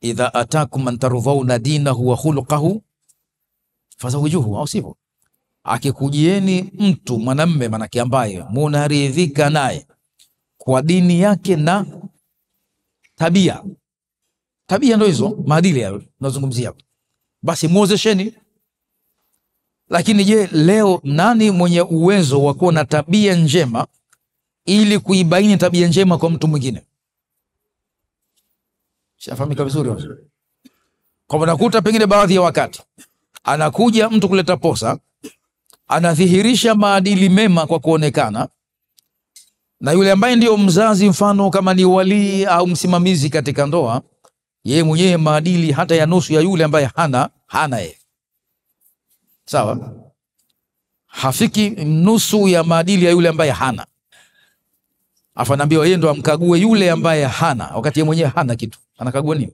idha atakum man tarudhauna dinahu wa khuluquhu fazawijuhu, au sivyo? Akikujieni mtu mwanamume manake ambaye munaridhika naye kwa dini yake na tabia ndio hizo maadili yao tunazungumzia, basi muozesheni. Lakini je, leo nani mwenye uwezo wa kuwa na tabia njema ili kuibaini tabia njema kwa mtu mwingine? Shafahamika vizuri. Kwa unakuta pengine baadhi ya wakati anakuja mtu kuleta posa, anadhihirisha maadili mema kwa kuonekana, na yule ambaye ndio mzazi, mfano kama ni wali au msimamizi katika ndoa, yeye mwenyewe maadili hata ya nusu ya yule ambaye hana yeye. Sawa? Hafiki nusu ya maadili ya yule ambaye hana. Afanaambiwa yeye ndo amkague yule ambaye hana, wakati yeye mwenyewe hana kitu. Anakagua nini?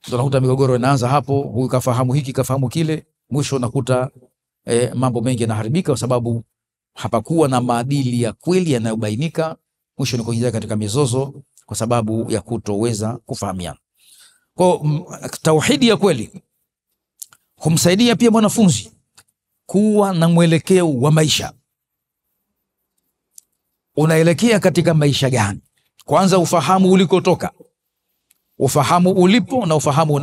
Ndio nakuta migogoro inaanza hapo, huyu kafahamu hiki kafahamu kile, mwisho nakuta mambo mengi yanaharibika kwa sababu hapakuwa na maadili ya kweli yanayobainika, mwisho ni kuingia katika mizozo kwa sababu ya kutoweza kufahamiana. Kwa tauhidi ya kweli humsaidia pia mwanafunzi kuwa na mwelekeo wa maisha. Unaelekea katika maisha gani? Kwanza ufahamu ulikotoka, ufahamu ulipo na ufahamu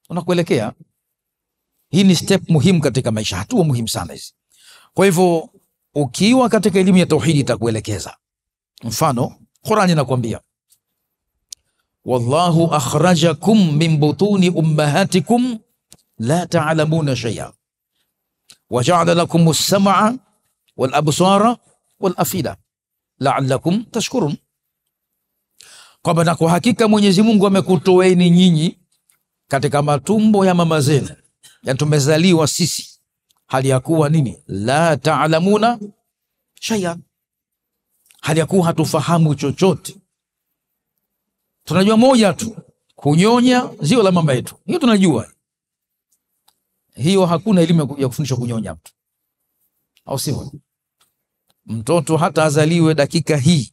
unakoelekea. Hii ni step muhimu katika maisha, hatua muhimu sana hizi. Kwa hivyo ukiwa katika elimu ya tauhidi itakuelekeza. Mfano, Qur'ani inakwambia wallahu akhrajakum min butuni ummahatikum la ta'lamuna shay'a wa ja'ala lakum as-sam'a wal absara wal afida la'allakum tashkurun. Kwamba kwa hakika Mwenyezi Mungu amekutoeni nyinyi katika matumbo ya mama zenu, yani tumezaliwa sisi hali ya kuwa nini? La ta'lamuna shay'a, hali ya kuwa hatufahamu chochote. Tunajua moja tu, kunyonya zio la mama yetu, hiyo tunajua. Hiyo hakuna elimu ya kufundisha kunyonya mtu, au sivyo? Mtoto hata azaliwe dakika hii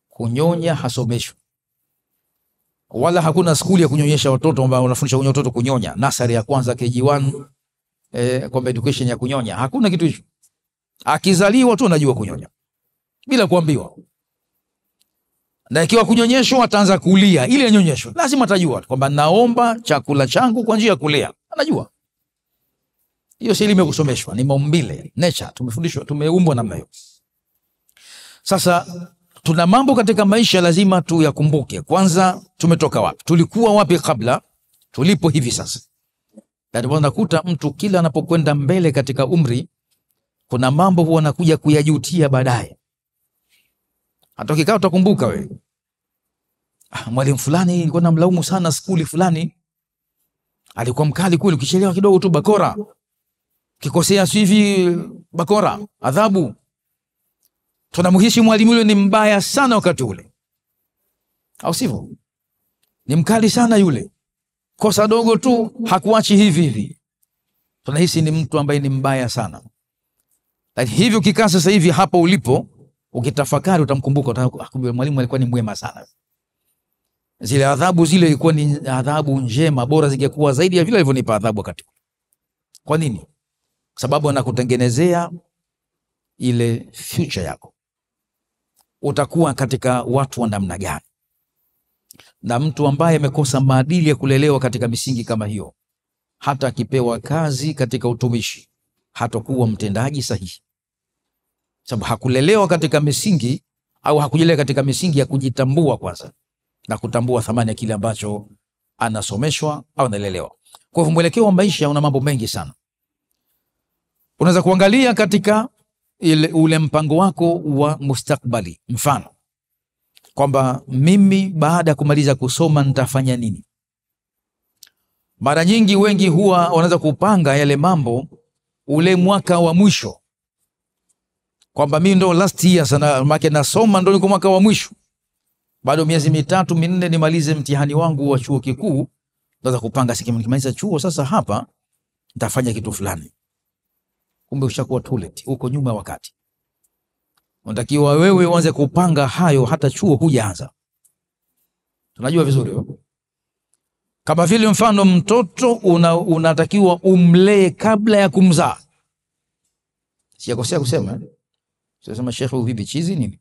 kunyonya hasomeshwi, wala hakuna skuli ya kunyonyesha watoto ambao wanafundisha watoto kunyonya, nasari ya kwanza KG1 kwa education ya kunyonya, hakuna kitu hicho. Akizaliwa tu anajua kunyonya bila kuambiwa, na ikiwa kunyonyeshwa ataanza kulia ili anyonyeshwe, lazima atajua kwamba naomba chakula changu kwa njia ya kulia, anajua. Hiyo si elimu ya kusomeshwa, ni maumbile, nature, tumefundishwa, tumeumbwa namna hiyo. Sasa tuna mambo katika maisha lazima tuyakumbuke. Kwanza, tumetoka wapi? Tulikuwa wapi kabla? Tulipo hivi sasa. Ndio unakuta mtu kila anapokwenda mbele katika umri, kuna mambo huwa anakuja kuyajutia baadaye. Hata kikao utakumbuka wewe, mwalimu fulani nilikuwa namlaumu sana skuli fulani, alikuwa mkali kule, ukichelewa kidogo tu bakora, kikosea hivi bakora, adhabu. Tunamhisi mwalimu yule ni mbaya sana wakati ule, au sivyo? Ni mkali sana yule, kosa dogo tu hakuachi hivi hivi, tunahisi ni mtu ambaye ni mbaya sana. Lakini hivyo kikaa sasa hivi hapa ulipo, ukitafakari utamkumbuka, kumbe mwalimu alikuwa ni mwema sana. Zile adhabu zile ilikuwa ni adhabu njema, bora zingekuwa zaidi ya vile alivyonipa adhabu wakati. Kwa nini? Sababu anakutengenezea ile future yako. Utakuwa katika watu wa namna gani? Na mtu ambaye amekosa maadili ya kulelewa katika misingi kama hiyo, hata akipewa kazi katika utumishi, hatakuwa mtendaji sahihi. Sababu hakulelewa katika misingi, au hakujelelewa katika misingi ya kujitambua kwanza na kutambua thamani ya kile ambacho anasomeshwa au analelewa. Kwa hivyo mwelekeo wa maisha una mambo mengi sana. Unaweza kuangalia katika ule mpango wako wa mustakbali. Mfano, kwamba mimi baada ya kumaliza kusoma nitafanya nini? Mara nyingi wengi huwa wanaweza kupanga yale mambo ule mwaka wa mwisho, kwamba mimi ndo last year sana, maana nasoma ndo niko mwaka wa mwisho, bado miezi 3 4 nimalize mtihani wangu wa chuo kikuu. Naweza kupanga nikimaliza chuo sasa hapa nitafanya kitu fulani. Kumbe ushakuwa toilet huko nyuma wakati. Unatakiwa wewe uanze kupanga hayo hata chuo hujaanza. Tunajua vizuri hapo. Kama vile mfano mtoto unatakiwa umlee kabla ya kumzaa. Sijakosea kusema. Sasa shekhe vipi chizi nini?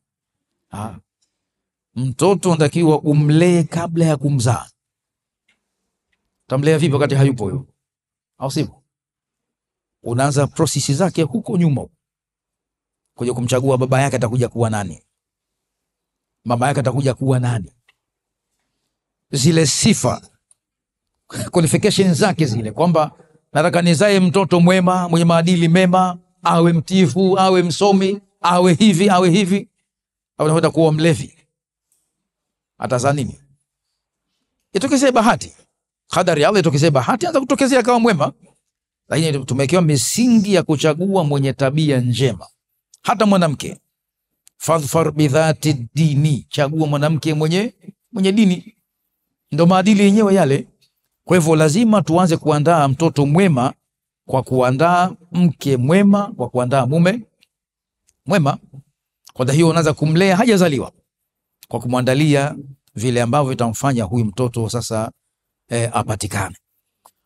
Mtoto unatakiwa umlee kabla ya kumzaa. Utamlea vipi wakati hayupo huyo? Au sivyo? Unaanza prosesi zake huko nyuma, kuja kumchagua baba yake atakuja kuwa nani, mama yake atakuja kuwa nani, zile sifa qualifications zake zile, kwamba nataka nizae mtoto mwema mwenye maadili mema, awe mtiifu, awe msomi, awe hivi awe hivi. Au unataka kuwa mlevi, atazaa nini? Itokezee bahati, kadari Allah itokezee bahati, anza kutokezea kama mwema. Lakini tumewekewa misingi ya kuchagua mwenye tabia njema. Hata mwanamke, fadhfar bidhati dini, chagua mwanamke mwenye dini, ndo maadili yenyewe yale. Kwa hivyo lazima tuanze kuandaa mtoto mwema kwa kuandaa mke mwema, kwa kuandaa mume mwema. Kwa hiyo unaanza kumlea hajazaliwa, kwa kumwandalia vile ambavyo vitamfanya huyu mtoto sasa apatikane.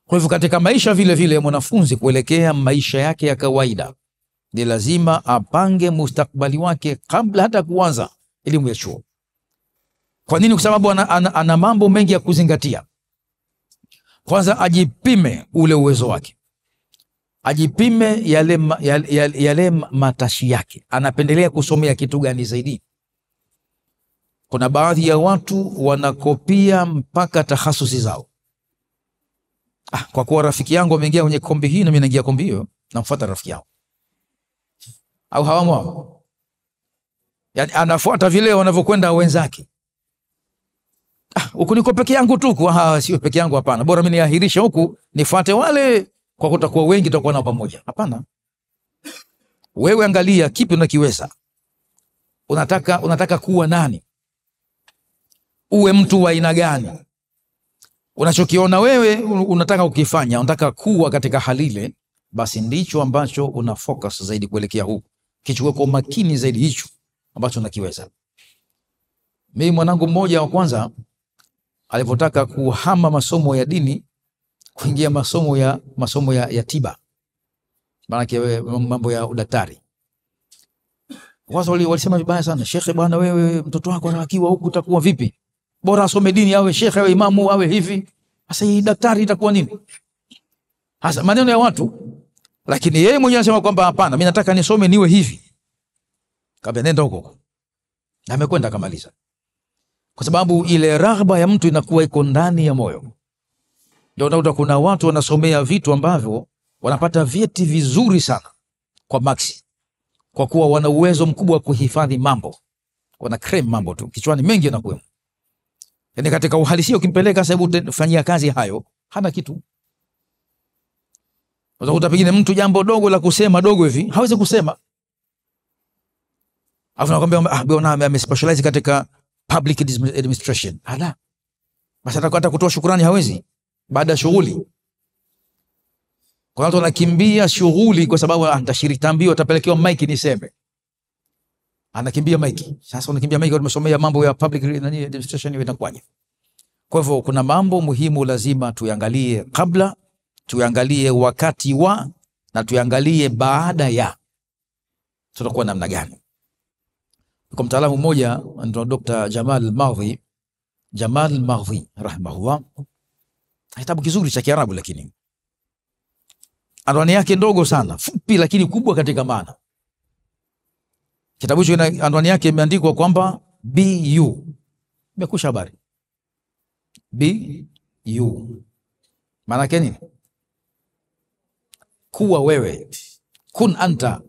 Kwa hivyo katika maisha vile vile mwanafunzi kuelekea maisha yake ya kawaida, ni lazima apange mustakbali wake kabla hata kuanza elimu ya chuo. Kwa nini? Kwa sababu ana mambo mengi ya kuzingatia. Kwanza ajipime ule uwezo wake, ajipime yale matashi yake, anapendelea kusomea kitu gani zaidi. Kuna baadhi ya watu wanakopia mpaka takhasusi zao. Kwa kuwa rafiki yangu ameingia kwenye kombi hii na mimi naingia kombi hiyo, namfuata rafiki yangu. Au hawamo? Yani anafuata vile wanavyokwenda wenzake. Huku niko peke yangu tu, sio peke yangu, hapana. Bora mimi niahirisha huku nifuate wale, kwa kutakuwa wengi tutakuwa nao pamoja. Hapana. Wewe angalia kipi unakiweza. Unataka kuwa nani? Uwe mtu wa aina gani? Unachokiona wewe unataka ukifanya, unataka kuwa katika hali ile, basi ndicho ambacho una focus zaidi kuelekea huko. Kichukue kwa makini zaidi hicho ambacho unakiweza. Mimi mwanangu mmoja wa kwanza alipotaka kuhama masomo ya dini kuingia masomo ya tiba, maana mambo ya udaktari, watu walisema vibaya sana, shekhe bwana, wewe mtoto wako anakiwa huku utakuwa vipi? Bora asome dini, awe shekhe, awe imamu, awe hivi. Sasa hii daktari itakuwa nini? Hasa maneno ya watu, lakini yeye mwenyewe anasema kwamba hapana, mimi nataka nisome niwe hivi. Kabla nenda huko, na amekwenda kamaliza. Kwa sababu ile raghba ya mtu inakuwa iko ndani ya moyo. Ndio unakuta kuna watu wanasomea vitu ambavyo wanapata vyeti vizuri sana kwa maxi, kwa kuwa wana uwezo mkubwa wa kuhifadhi mambo, wana claim mambo tu kichwani, mengi yanakuwa. Yani katika uhalisia ukimpeleka sababu fanyia kazi hayo, hana kitu. Utakuta pengine mtu jambo dogo la kusema dogo hivi hawezi kusema, afu nakwambia bwana amespecialize katika public administration. Hala, basi hata kutoa shukrani hawezi baada ya shughuli. Kwa watu wanakimbia shughuli kwa sababu nitashiriki tambio, atapelekewa mic niseme, anakimbia mic. Sasa unakimbia mic, umesomea mambo ya public administration, hiyo inakuwaje? Kwa hivyo kuna mambo muhimu lazima tuangalie kabla, tuangalie wakati wa, na tuangalie baada ya, tutakuwa namna gani. Kwa mtaalamu mmoja anaitwa Dr. Jamal Maghwi rahimahullah, kitabu kizuri cha Kiarabu, lakini anwani yake ndogo sana, fupi lakini kubwa katika maana. Kitabu hicho anwani yake imeandikwa kwamba BU, imekusha habari. BU maana yake nini? Kuwa wewe, kun anta,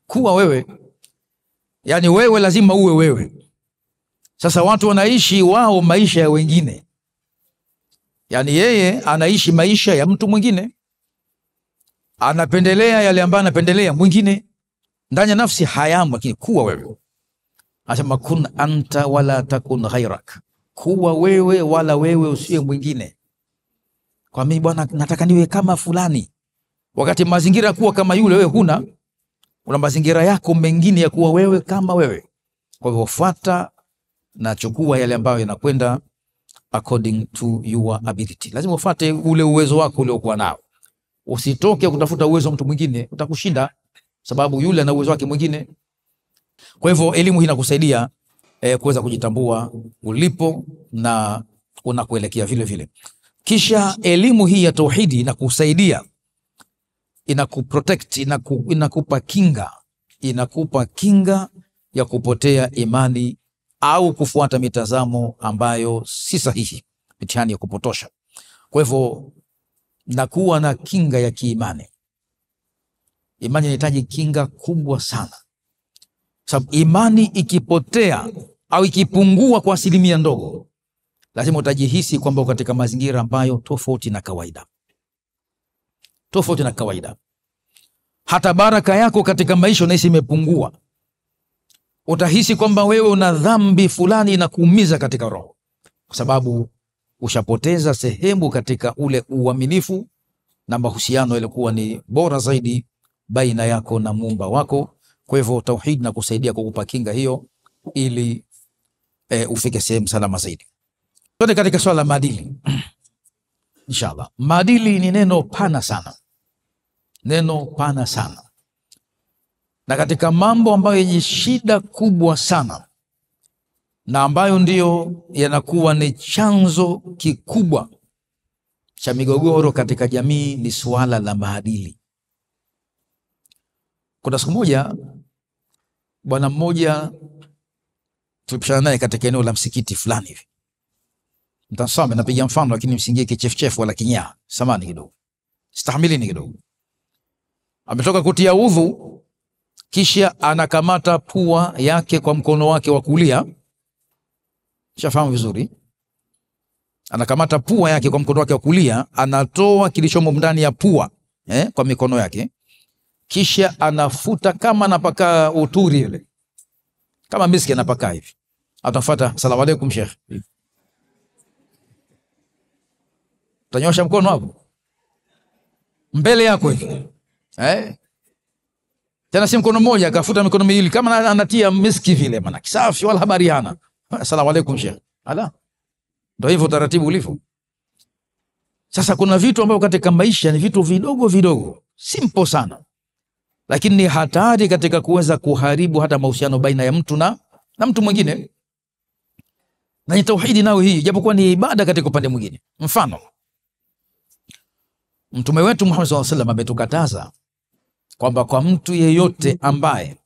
kuwa wewe. Yani wewe lazima uwe wewe. Sasa watu wanaishi wao maisha ya wengine, yani yeye anaishi maisha ya mtu mwingine, anapendelea yale ambayo anapendelea mwingine, ndani ya nafsi hayamu. Lakini kuwa wewe, anasema kun anta wala takun ghairak, kuwa wewe wala wewe usiwe mwingine. Kwa mimi bwana nataka niwe kama fulani, wakati mazingira kuwa kama yule wewe huna, una mazingira yako mengine ya kuwa wewe kama wewe. Kwa hivyo fuata na chukua yale ambayo yanakwenda according to your ability. Lazima ufuate ule uwezo wako uliokuwa nao. Usitoke kutafuta uwezo wa mtu mwingine, utakushinda sababu yule ana uwezo wake mwingine. Kwa hivyo elimu hii inakusaidia kuweza kujitambua ulipo na unakuelekea vile vile. Kisha elimu hii ya tauhidi inakusaidia, inakuprotect, inakupa kinga ya kupotea imani au kufuata mitazamo ambayo si sahihi, mitihani ya kupotosha. Kwa hivyo nakuwa na kinga ya kiimani. Imani inahitaji kinga kubwa sana, sababu imani ikipotea au ikipungua kwa asilimia ndogo, lazima utajihisi kwamba uko katika mazingira ambayo tofauti na kawaida. Tofauti na kawaida. Hata baraka yako katika maisha unahisi imepungua. Utahisi kwamba wewe una dhambi fulani na kuumiza katika roho, kwa sababu ushapoteza sehemu katika ule uaminifu, na mahusiano yalikuwa ni bora zaidi baina yako na Muumba wako. Kwa hivyo tauhid na kusaidia kukupa kinga hiyo ili ufike sehemu salama zaidi. Tuende katika swala la maadili. Inshallah. Maadili ni neno pana sana. Neno pana sana. Na katika mambo ambayo yenye shida kubwa sana na ambayo ndiyo yanakuwa ni chanzo kikubwa cha migogoro katika jamii ni suala la maadili. Kuna siku moja bwana mmoja tulipishana naye katika eneo la msikiti fulani hivi. Mtasame napiga mfano lakini msingie kichefuchefu wala kinyaa. Samani kidogo. Stahimilini kidogo. Ametoka kutia udhu kisha anakamata pua yake kwa mkono wake wa kulia. Shafahamu vizuri. Anakamata pua yake kwa mkono wake wa kulia, anatoa kilichomo ndani ya pua kwa mikono yake. Kisha anafuta kama anapaka uturi ile. Kama miski anapaka hivi. Atafuata asalamu alaykum sheikh. Tanyosha mkono hapo. Mbele yako hivi. Tena si mkono mmoja, akafuta mikono miwili kama anatia miski vile, maana kisafi wala habari hana. Asalamu alaykum sheikh. Ala. Ndio hivyo taratibu ulivyo. Sasa kuna vitu ambavyo katika maisha ni vitu vidogo vidogo, simple sana, lakini ni hatari katika kuweza kuharibu hata mahusiano baina ya mtu na mtu mwingine. Na ni tauhidi nao hii, japokuwa ni ibada katika upande mwingine. Mfano, Mtume wetu Muhammad sallallahu alaihi wasallam ametukataza kwamba kwa mtu yeyote ambaye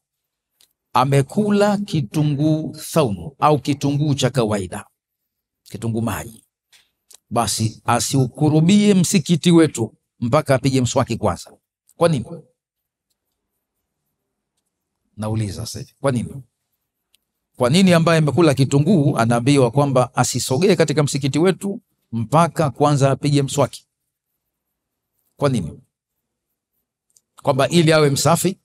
amekula kitunguu thaumu au kitunguu cha kawaida, kitunguu maji, basi asiukurubie msikiti wetu mpaka apige mswaki kwanza. Kwa nini? Nauliza sasa, kwa nini? Kwa nini ambaye amekula kitunguu anaambiwa kwamba asisogee katika msikiti wetu mpaka kwanza apige mswaki? Kwa nini? Kwamba ili awe msafi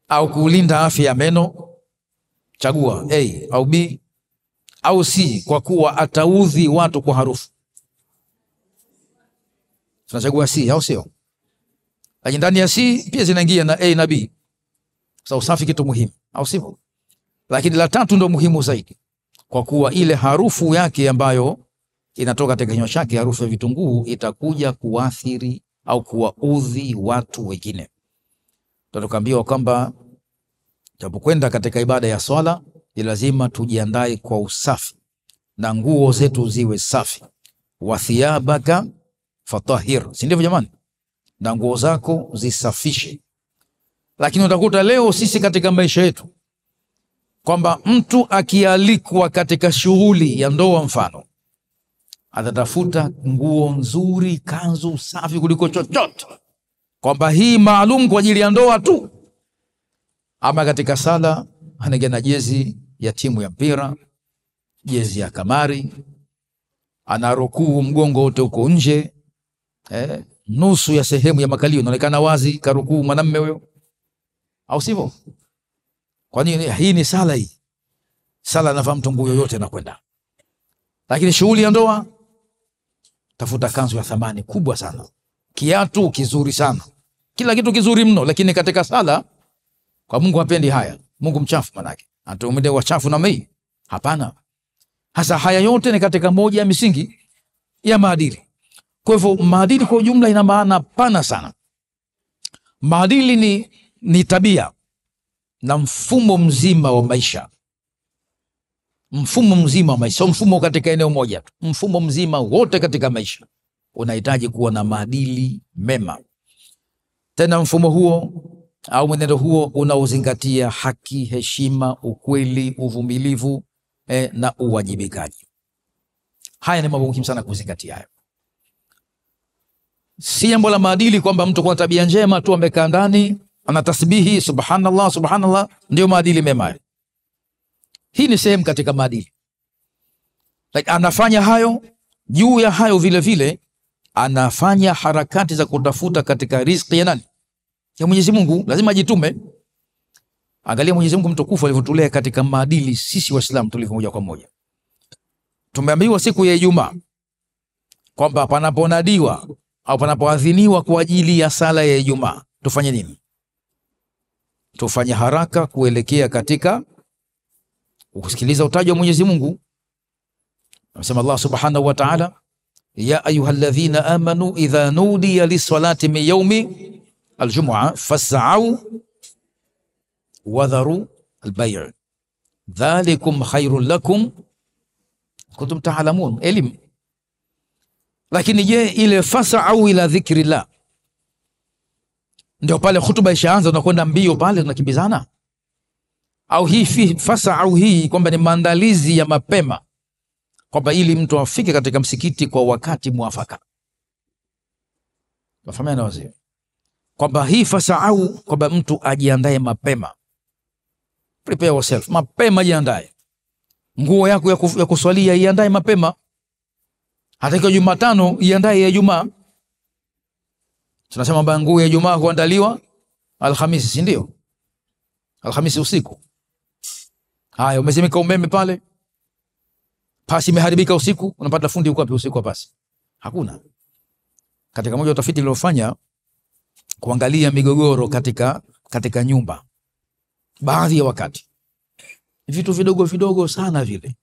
au kulinda afya ya meno? Chagua A au B au C, kwa kuwa ataudhi watu kwa harufu. Tunachagua C au sio? Lakini ndani ya C pia zinaingia na A na B. Sasa usafi kitu muhimu, au sivyo? Lakini la tatu ndio muhimu zaidi, kwa kuwa ile harufu yake ambayo inatoka katika kinywa chake, harufu ya vitunguu, itakuja kuathiri au kuwaudhi watu wengine. Tukaambiwa kwamba tunapokwenda katika ibada ya swala ni lazima tujiandae kwa usafi na nguo zetu ziwe safi. Wa thiyabaka fatahir, si ndivyo jamani? Na nguo zako zisafishe. Lakini utakuta leo sisi katika maisha yetu kwamba mtu akialikwa katika shughuli ya ndoa, mfano, atatafuta nguo nzuri, kanzu safi kuliko chochote, kwamba hii maalum kwa ajili ya ndoa tu. Ama katika sala anaingia na jezi ya timu ya mpira, jezi ya kamari, anarukuu mgongo wote uko nje, nusu ya sehemu ya makalio inaonekana wazi, karukuu mwanamume huyo, au sivyo? Kwa nini? Hii ni sala hii. Sala anafahamu mtu nguo yoyote anakwenda. Lakini shughuli ya ndoa, tafuta kanzu ya thamani kubwa sana, kiatu kizuri sana, kila kitu kizuri mno. Lakini katika sala, kwa Mungu hapendi haya. Mungu mchafu manake. Anatumia wachafu na mei. Hapana. Hasa haya yote ni katika moja ya misingi ya maadili. Kwa hivyo maadili kwa ujumla ina maana pana sana. Maadili ni tabia na mfumo mzima wa maisha. Mfumo mzima wa maisha, mfumo katika eneo moja tu. Mfumo mzima wote katika maisha unahitaji kuwa na maadili mema. Tena mfumo huo au mwenendo huo unaozingatia haki, heshima, ukweli, uvumilivu na uwajibikaji. Haya ni mambo muhimu sana kuzingatia hayo. Si jambo la maadili kwamba mtu kwa tabia njema tu amekaa ndani ana tasbihi subhanallah subhanallah ndio maadili mema. Hii ni sehemu katika maadili. Like anafanya hayo, juu ya hayo vile vile anafanya harakati za kutafuta katika riziki ya nani? Ya Mwenyezi Mungu. Lazima ajitume. Angalia Mwenyezi Mungu mtukufu alivyotulea katika maadili sisi Waislamu tulivyo moja kwa moja. Tumeambiwa siku ya Ijumaa kwamba panaponadiwa au panapoadhiniwa kwa ajili ya sala ya Ijumaa, tufanye nini? Tufanye haraka kuelekea katika kusikiliza utajo wa Mwenyezi Mungu. Anasema Allah Subhanahu wa Ta'ala, ya ayyuhalladhina amanu idha nudiya lis-salati min yawmi al-jum'a fas'au wadharu al-bay' dhalikum khairul lakum kuntum ta'lamun. Elimu. Lakini je, ile fas'au ila dhikrillah, ndio pale hutuba ishaanza unakwenda mbio pale tunakimbizana? Au hii fas'au hii kwamba ni maandalizi ya mapema, kwamba ili mtu afike katika msikiti kwa wakati mwafaka? Wafahamana wazee kwamba hii fas'au kwamba mtu ajiandae mapema, prepare yourself mapema, jiandae. Nguo yako ya kuswalia iandae mapema, hata kwa Jumatano iandae ya Ijumaa. Tunasema kwamba nguo ya Ijumaa huandaliwa Alhamisi, si ndio? Alhamisi usiku. Haya, umezimika umeme pale, pasi imeharibika usiku, unapata fundi uko wapi usiku wa pasi? Hakuna. Katika moja utafiti niliofanya kuangalia migogoro katika nyumba, baadhi ya wakati vitu vidogo vidogo sana vile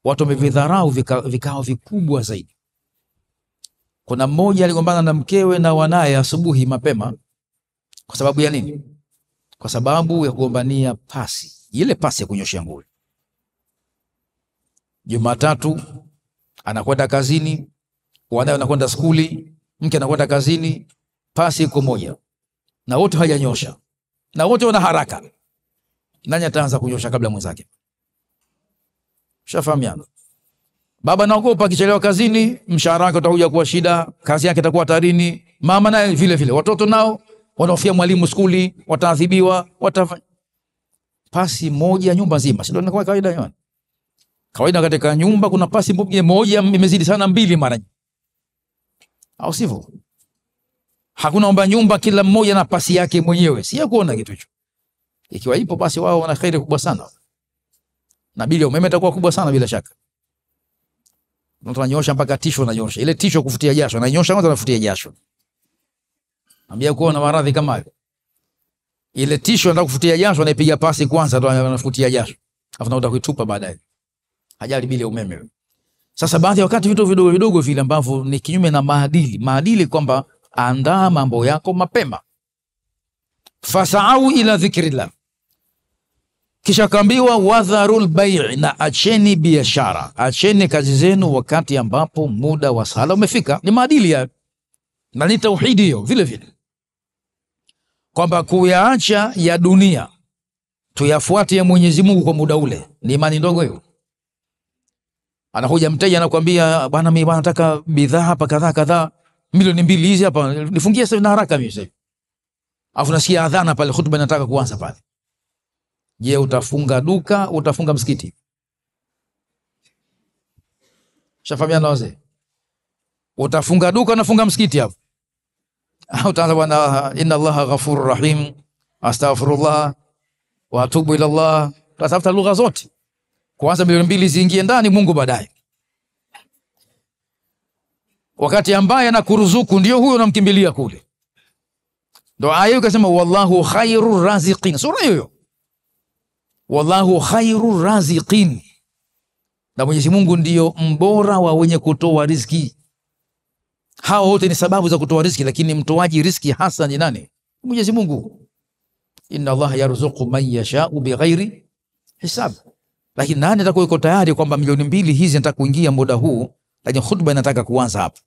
watu wamevidharau vikao vikubwa zaidi. Kuna mmoja aligombana na mkewe na wanaye asubuhi mapema. Kwa sababu ya nini? Kwa sababu ya kugombania pasi, ile pasi ya kunyoshia nguo. Jumatatu anakwenda kazini, wanawe wanakwenda skuli, mke anakwenda kazini, pasi iko moja na wote hajanyosha na wote wana haraka. Nani ataanza kunyosha kabla mwenzake? Shafahamiana. Baba naogopa akichelewa kazini, mshahara wake utakuja kuwa shida, kazi yake itakuwa hatarini. Mama naye vile vile, watoto nao wanahofia mwalimu skuli, wataadhibiwa, pasi moja nyumba nzima. Sio ndio kawaida hiyo? Kawaida katika nyumba kuna pasi moja imezidi sana mbili mara nyingi, au sivyo? Hakuna omba nyumba kila mmoja na pasi yake mwenyewe, si kuona kitu hicho. Ikiwa ipo basi wao wana khairi kubwa sana, na bili umeme itakuwa kubwa sana bila shaka. Mtu ananyosha mpaka tisho, ananyosha ile tisho kufutia jasho, ananyosha kwanza, anafutia jasho. Ambia kuona maradhi kama hayo, ile tisho anataka kufutia jasho, anaipiga pasi kwanza ndo anafutia jasho, afu naenda kuitupa baadaye. Hajali bili umeme. Sasa baadhi ya wakati vitu vidogo vidogo vile ambavyo ni kinyume na maadili kwamba andaa mambo yako mapema. Fas'au ila dhikrillah. Kisha kaambiwa wadharul bay', na acheni biashara, acheni kazi zenu wakati ambapo muda wa sala umefika. Ni maadili ya na ni tauhidi hiyo vile vile, kwamba kuyaacha ya dunia tuyafuate ya Mwenyezi Mungu kwa muda ule. Ni imani ndogo hiyo. Anakuja mteja anakuambia, bwana mimi nataka bidhaa hapa kadhaa milioni 2 hizi hapa, nifungie sasa na haraka mimi sasa. Afu nasikia adhana pale, hutuba inataka kuanza pale. Je, utafunga duka, utafunga msikiti? Shafahamiana wazee? Utafunga duka na funga msikiti hapo? Au utaanza bwana, inna Allaha ghafurur rahim, astaghfirullah wa atubu ila Allah. Tafuta lugha zote. Kwanza milioni 2 ziingie ndani, Mungu baadaye. Wakati ambaye anakuruzuku ndio huyo unamkimbilia kule. Ndio aya ikasema wallahu khairur raziqin. Sura hiyo. Wallahu khairur raziqin. Na Mwenyezi Mungu ndio mbora wa wenye kutoa riziki. Hao wote ni sababu za kutoa riziki, lakini mtoaji riziki hasa ni nani? Mwenyezi Mungu. Inna Allaha yarzuqu man yasha'u bighairi hisab. Lakini nani atakuwa yuko tayari kwamba milioni 2 hizi nataka kuingia muda huu, lakini hutuba inataka kuanza hapa,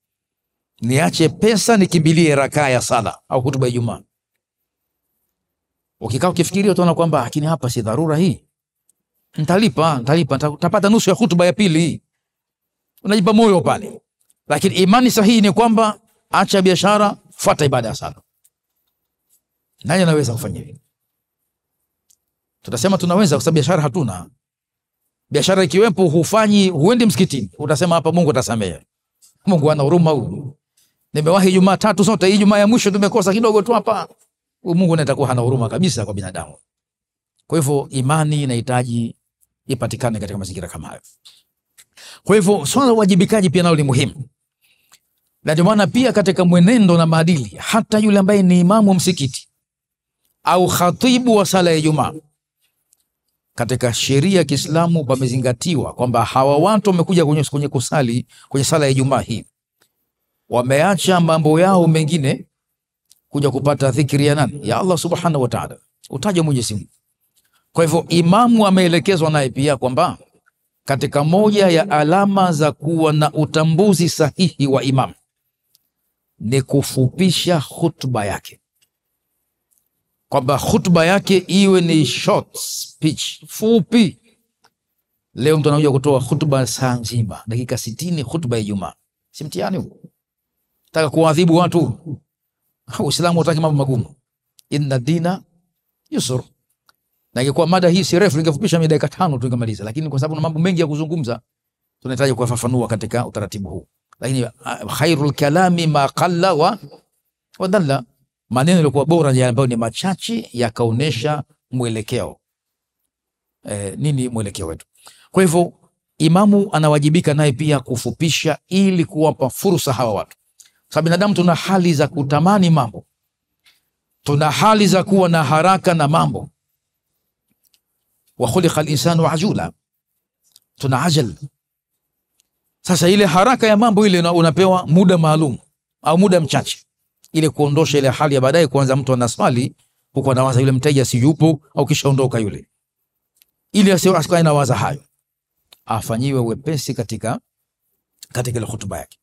niache pesa nikimbilie rakaa ya sala au hutuba ya Ijumaa? Ukikaa ukifikiria utaona kwamba lakini hapa si dharura hii, nitalipa tapata nusu ya hutuba ya pili hii, unajipa moyo pale. Lakini imani sahihi ni kwamba acha biashara, fuata ibada ya sala. Nani anaweza kufanya hivi? Tutasema tunaweza kwa sababu biashara hatuna. Biashara ikiwepo huendi msikitini, utasema hapa Mungu atasamehe. Mungu ana huruma huyu. Nimewahi Jumatatu zote, hii Jumaa ya mwisho tumekosa kidogo tu hapa. Mungu anatakuwa hana huruma kabisa kwa binadamu. Kwa hivyo imani inahitaji ipatikane katika mazingira kama hayo. Kwa hivyo swala la wajibikaji pia nalo ni muhimu. Na ndio maana pia katika mwenendo na maadili, hata yule ambaye ni imamu msikiti au khatibu wa sala ya Ijumaa, katika sheria ya Kiislamu pamezingatiwa kwamba hawa watu wamekuja kwenye kusali kwenye sala ya Ijumaa hii, wameacha mambo yao mengine kuja kupata dhikri ya nani? Ya Allah subhanahu wa ta'ala, utaje Mwenyezi Mungu. Kwa hivyo imamu ameelekezwa naye pia kwamba katika moja ya alama za kuwa na utambuzi sahihi wa imamu ni kufupisha khutba yake, kwamba khutba yake iwe ni short speech, fupi. Leo mtu anakuja kutoa khutba saa nzima, dakika 60, khutba ya Ijumaa. Si mtihani huu? Nataka kuadhibu watu. Uislamu unataka mambo magumu. Inna dina yusr. Na ingekuwa mada hii si refu, ningefupisha dakika 5 tu ningemaliza, lakini kwa sababu na mambo mengi ya kuzungumza tunahitaji kufafanua katika utaratibu huu. Lakini khairul kalami ma qalla wa dalla, maneno yalikuwa bora ni ambayo ni machache yakaonesha mwelekeo. Nini mwelekeo wetu? Kwa hivyo imamu anawajibika naye pia kufupisha ili kuwapa fursa hawa watu. Sababu binadamu tuna hali za kutamani mambo, tuna hali za kuwa na haraka na mambo. Wa khuliqa al-insanu ajula, tuna ajal. Sasa ile haraka ya mambo ile unapewa muda maalum au muda mchache, ili kuondosha ile hali ya baadaye kuanza mtu anaswali huko anawaza yule mteja si yupo au kisha ondoka yule, ili asikae na waza hayo, afanyiwe wepesi katika ile hutuba yake.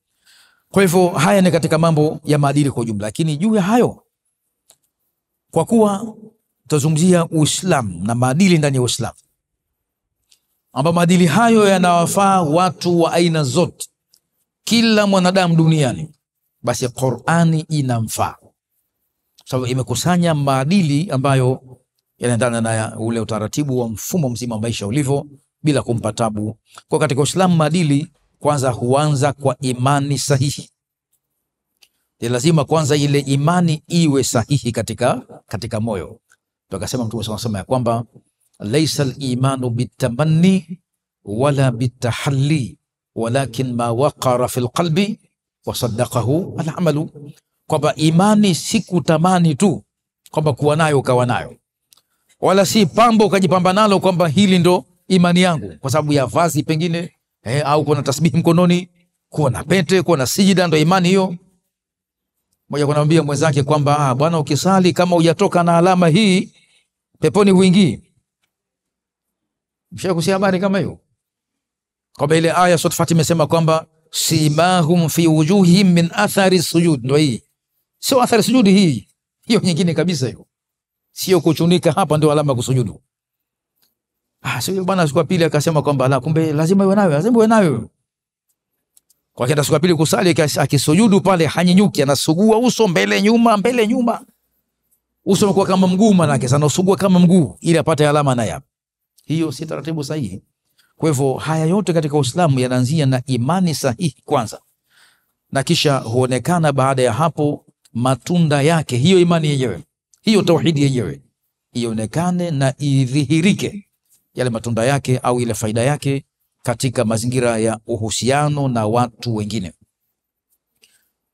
Kwa hivyo haya ni katika mambo ya maadili kwa ujumla. Lakini juu ya hayo, kwa kuwa tutazungumzia Uislamu na maadili ndani ya Uislamu, ambapo maadili hayo yanawafaa watu wa aina zote, kila mwanadamu duniani, basi Qur'ani inamfaa, sababu imekusanya maadili ambayo yanaendana na ule utaratibu wa mfumo mzima wa maisha ulivyo bila kumpa tabu. Kwa katika Uislamu maadili kwanza huanza kwa imani sahihi. Ni lazima kwanza ile imani iwe sahihi katika moyo. Tukasema Mtume SAW ya kwamba laysa al-imanu bitamanni wala bitahalli walakin ma waqara fil qalbi wa saddaqahu al-amalu, kwamba imani si kutamani tu kwamba kuwa nayo ukawa nayo, wala si pambo ukajipamba nalo kwamba hili ndo imani yangu kwa sababu ya vazi pengine, au kuna tasbihi mkononi, kuwa na pete, kuwa na sijida ndo imani hiyo. Mmoja kunamwambia mwenzake kwamba bwana, ukisali kama hujatoka na alama hii peponi huingii. Mshakusikia habari kama hiyo? Kwamba ile aya sura Fatima imesema kwamba simahum fi wujuhihim min athari sujud, ndio hii. Sio athari sujudi hii, hiyo nyingine kabisa hiyo. Sio kuchunika hapa ndio alama kusujudu. Sio bwana. Siku ya pili akasema kwamba la, kumbe lazima iwe nayo, lazima iwe nayo. Kwa kenda siku ya pili kusali, akisujudu pale hanyinyuki, anasugua uso mbele nyuma, mbele nyuma. Uso unakuwa kama mguu, manake sana usugua kama mguu ili apate alama naye hapo. Hiyo si taratibu sahihi. Kwa hivyo haya yote katika Uislamu yanaanzia na imani sahihi kwanza, na kisha huonekana baada ya hapo matunda yake, hiyo imani yenyewe, hiyo tauhidi yenyewe ionekane na idhihirike yale matunda yake au ile faida yake katika mazingira ya uhusiano na watu wengine.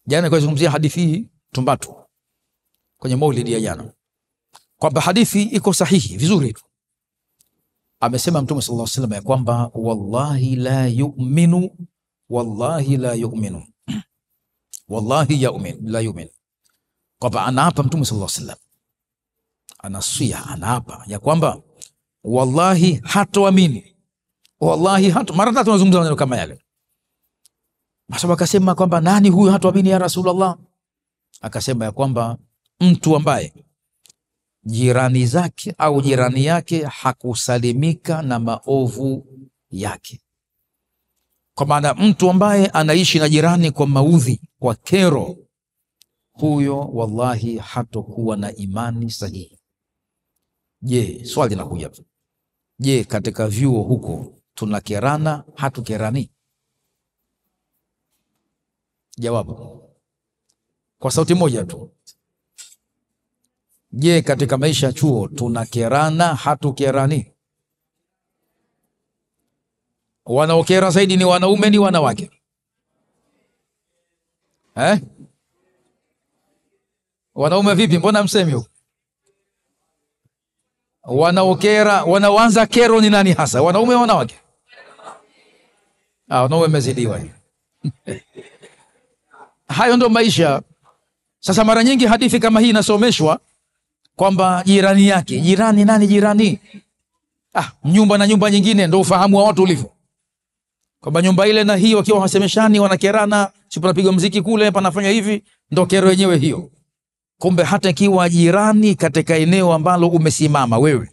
Jana kwa kuzungumzia hadithi hii Tumbatu kwenye maulidi ya jana, kwamba hadithi iko sahihi vizuri tu. Amesema Mtume sallallahu alaihi wasallam ya kwamba wallahi la yu'minu, wallahi la yu'minu, wallahi la yu'minu, kwamba anaapa Mtume sallallahu alaihi wasallam, anasia, anaapa ya kwamba wallahi hatoamini, wallahi hatu. Mara tatu tunazungumza maneno kama yale. Masahaba akasema kwamba nani huyu hatoamini ya Rasulullah? Akasema ya kwamba mtu ambaye jirani zake au jirani yake hakusalimika na maovu yake. Kwa maana mtu ambaye anaishi na jirani kwa maudhi, kwa kero, huyo wallahi hatokuwa na imani sahihi. Je, swali linakuja, je, katika vyuo huko tunakerana hatukerani? Jawabu kwa sauti moja tu. Je, katika maisha ya chuo tunakerana hatukerani? Wanaokera zaidi ni wanaume ni wanawake? Wanaume vipi? Mbona msemi huko? Wanaokera, wanaanza kero ni nani hasa? Wanaume, wanawake? Wanaume wamezidiwa. Hayo ndo maisha. Sasa mara nyingi hadithi kama hii inasomeshwa kwamba jirani yake. Jirani nani jirani? Nyumba na nyumba nyingine, ndo ufahamu wa watu ulivyo. Kwamba nyumba ile na hiyo wakiwa hawasemeshani, wanakerana, si panapiga muziki kule, panafanya hivi, ndo kero yenyewe hiyo. Kumbe hata ikiwa jirani katika eneo ambalo umesimama wewe,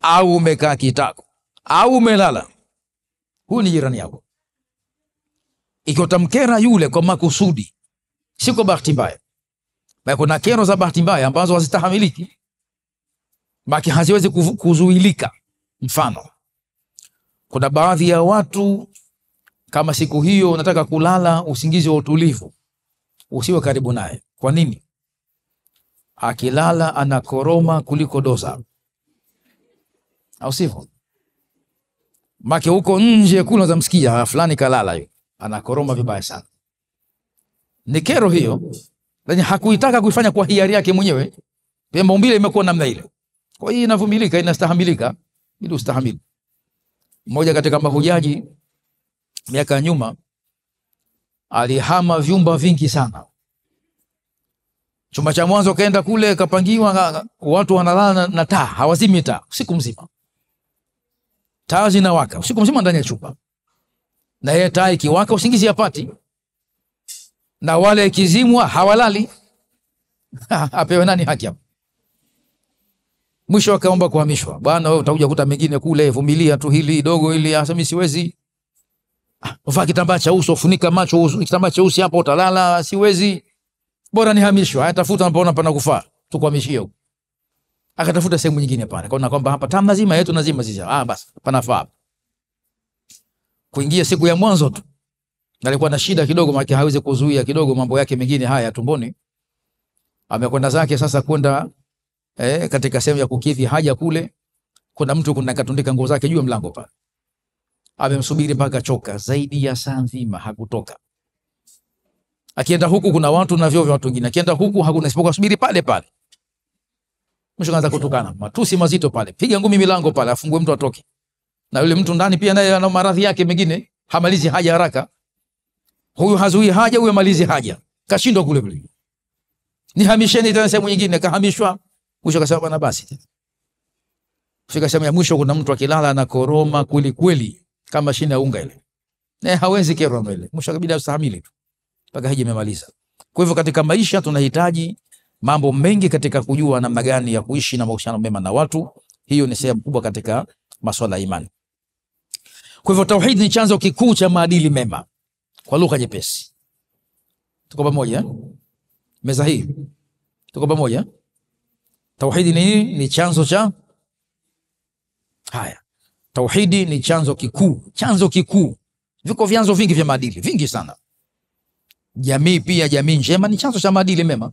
au umekaa kitako, au umelala, huyu ni jirani yako. Ikiwa utamkera yule kwa makusudi, si kwa bahati mbaya. Bali kuna kero za bahati mbaya ambazo hazitahamiliki, baki haziwezi kuzuilika. Mfano, kuna baadhi ya watu, kama siku hiyo unataka kulala usingizi wa utulivu, usiwe karibu naye. Kwa nini? Akilala anakoroma kuliko doza, au sivyo? Make huko nje kule unaweza msikia fulani kalala, hiyo anakoroma vibaya sana. Ni kero hiyo, lakini hakuitaka kuifanya kwa hiari yake mwenyewe. Pia maumbile imekuwa namna ile, kwa hiyo inavumilika, inastahamilika, bila ustahimili. Mmoja katika mahujaji miaka ya nyuma alihama vyumba vingi sana. Chumba cha mwanzo kaenda kule, kapangiwa watu wanalala na taa, hawazimi taa usiku mzima. Taa zinawaka usiku mzima ndani ya chumba, na yeye taa ikiwaka usingizi hapati, na wale ikizimwa hawalali. Apewe nani haki hapo? Mwisho akaomba kuhamishwa. Bwana, wewe utakuja kuta mengine kule, vumilia tu hili dogo hili. Mimi siwezi. Vaa kitambaa cha uso, funika macho, kitambaa cha uso hapo utalala. Siwezi, bora nihamishwe. Atafuta anapoona pana kufaa, tukuhamishie huko. Akatafuta sehemu nyingine pale, kaona kwamba hapa taa lazima yetu lazima sisi. Basi panafaa. Kuingia siku ya mwanzo tu alikuwa na shida kidogo, maana hawezi kuzuia kidogo mambo yake mengine haya tumboni. Amekwenda zake sasa kwenda katika sehemu ya kukidhi haja kule. Kuna mtu katundika nguo zake juu ya mlango pale. Amemsubiri mpaka choka, zaidi ya saa nzima hakutoka. Akienda huku kuna watu na vyoo vya watu wengine, akienda huku hakuna, isipokuwa subiri pale pale. Mwisho kaanza kutukana, matusi mazito pale, piga ngumi milango pale, afungue mtu atoke. Na yule mtu ndani pia naye ana maradhi yake mengine, hamalizi haja haraka. Huyu hazui haja, huyu malizi haja. Kashindwa kule kule. Nihamisheni tena sehemu nyingine, kahamishwa. Mwisho akasema bana basi. Fika sehemu ya mwisho kuna mtu akilala na koroma kweli kweli kama shina ya unga ile. Hawezi kero mbele. Mwisho akabidi ustahimili tu mpaka hija imemaliza. Kwa hivyo katika maisha tunahitaji mambo mengi katika kujua namna gani ya kuishi na mahusiano mema na watu. Hiyo ni sehemu kubwa katika masuala ya imani. Kwa hivyo tauhid ni chanzo kikuu cha maadili mema. Kwa lugha nyepesi. Tuko pamoja? Meza hii. Tuko pamoja? Tauhidi ni chanzo cha haya. Tauhidi ni chanzo kikuu, chanzo kikuu. Viko vyanzo vingi vya maadili, vingi sana. Jamii pia, jamii njema ni chanzo cha maadili mema.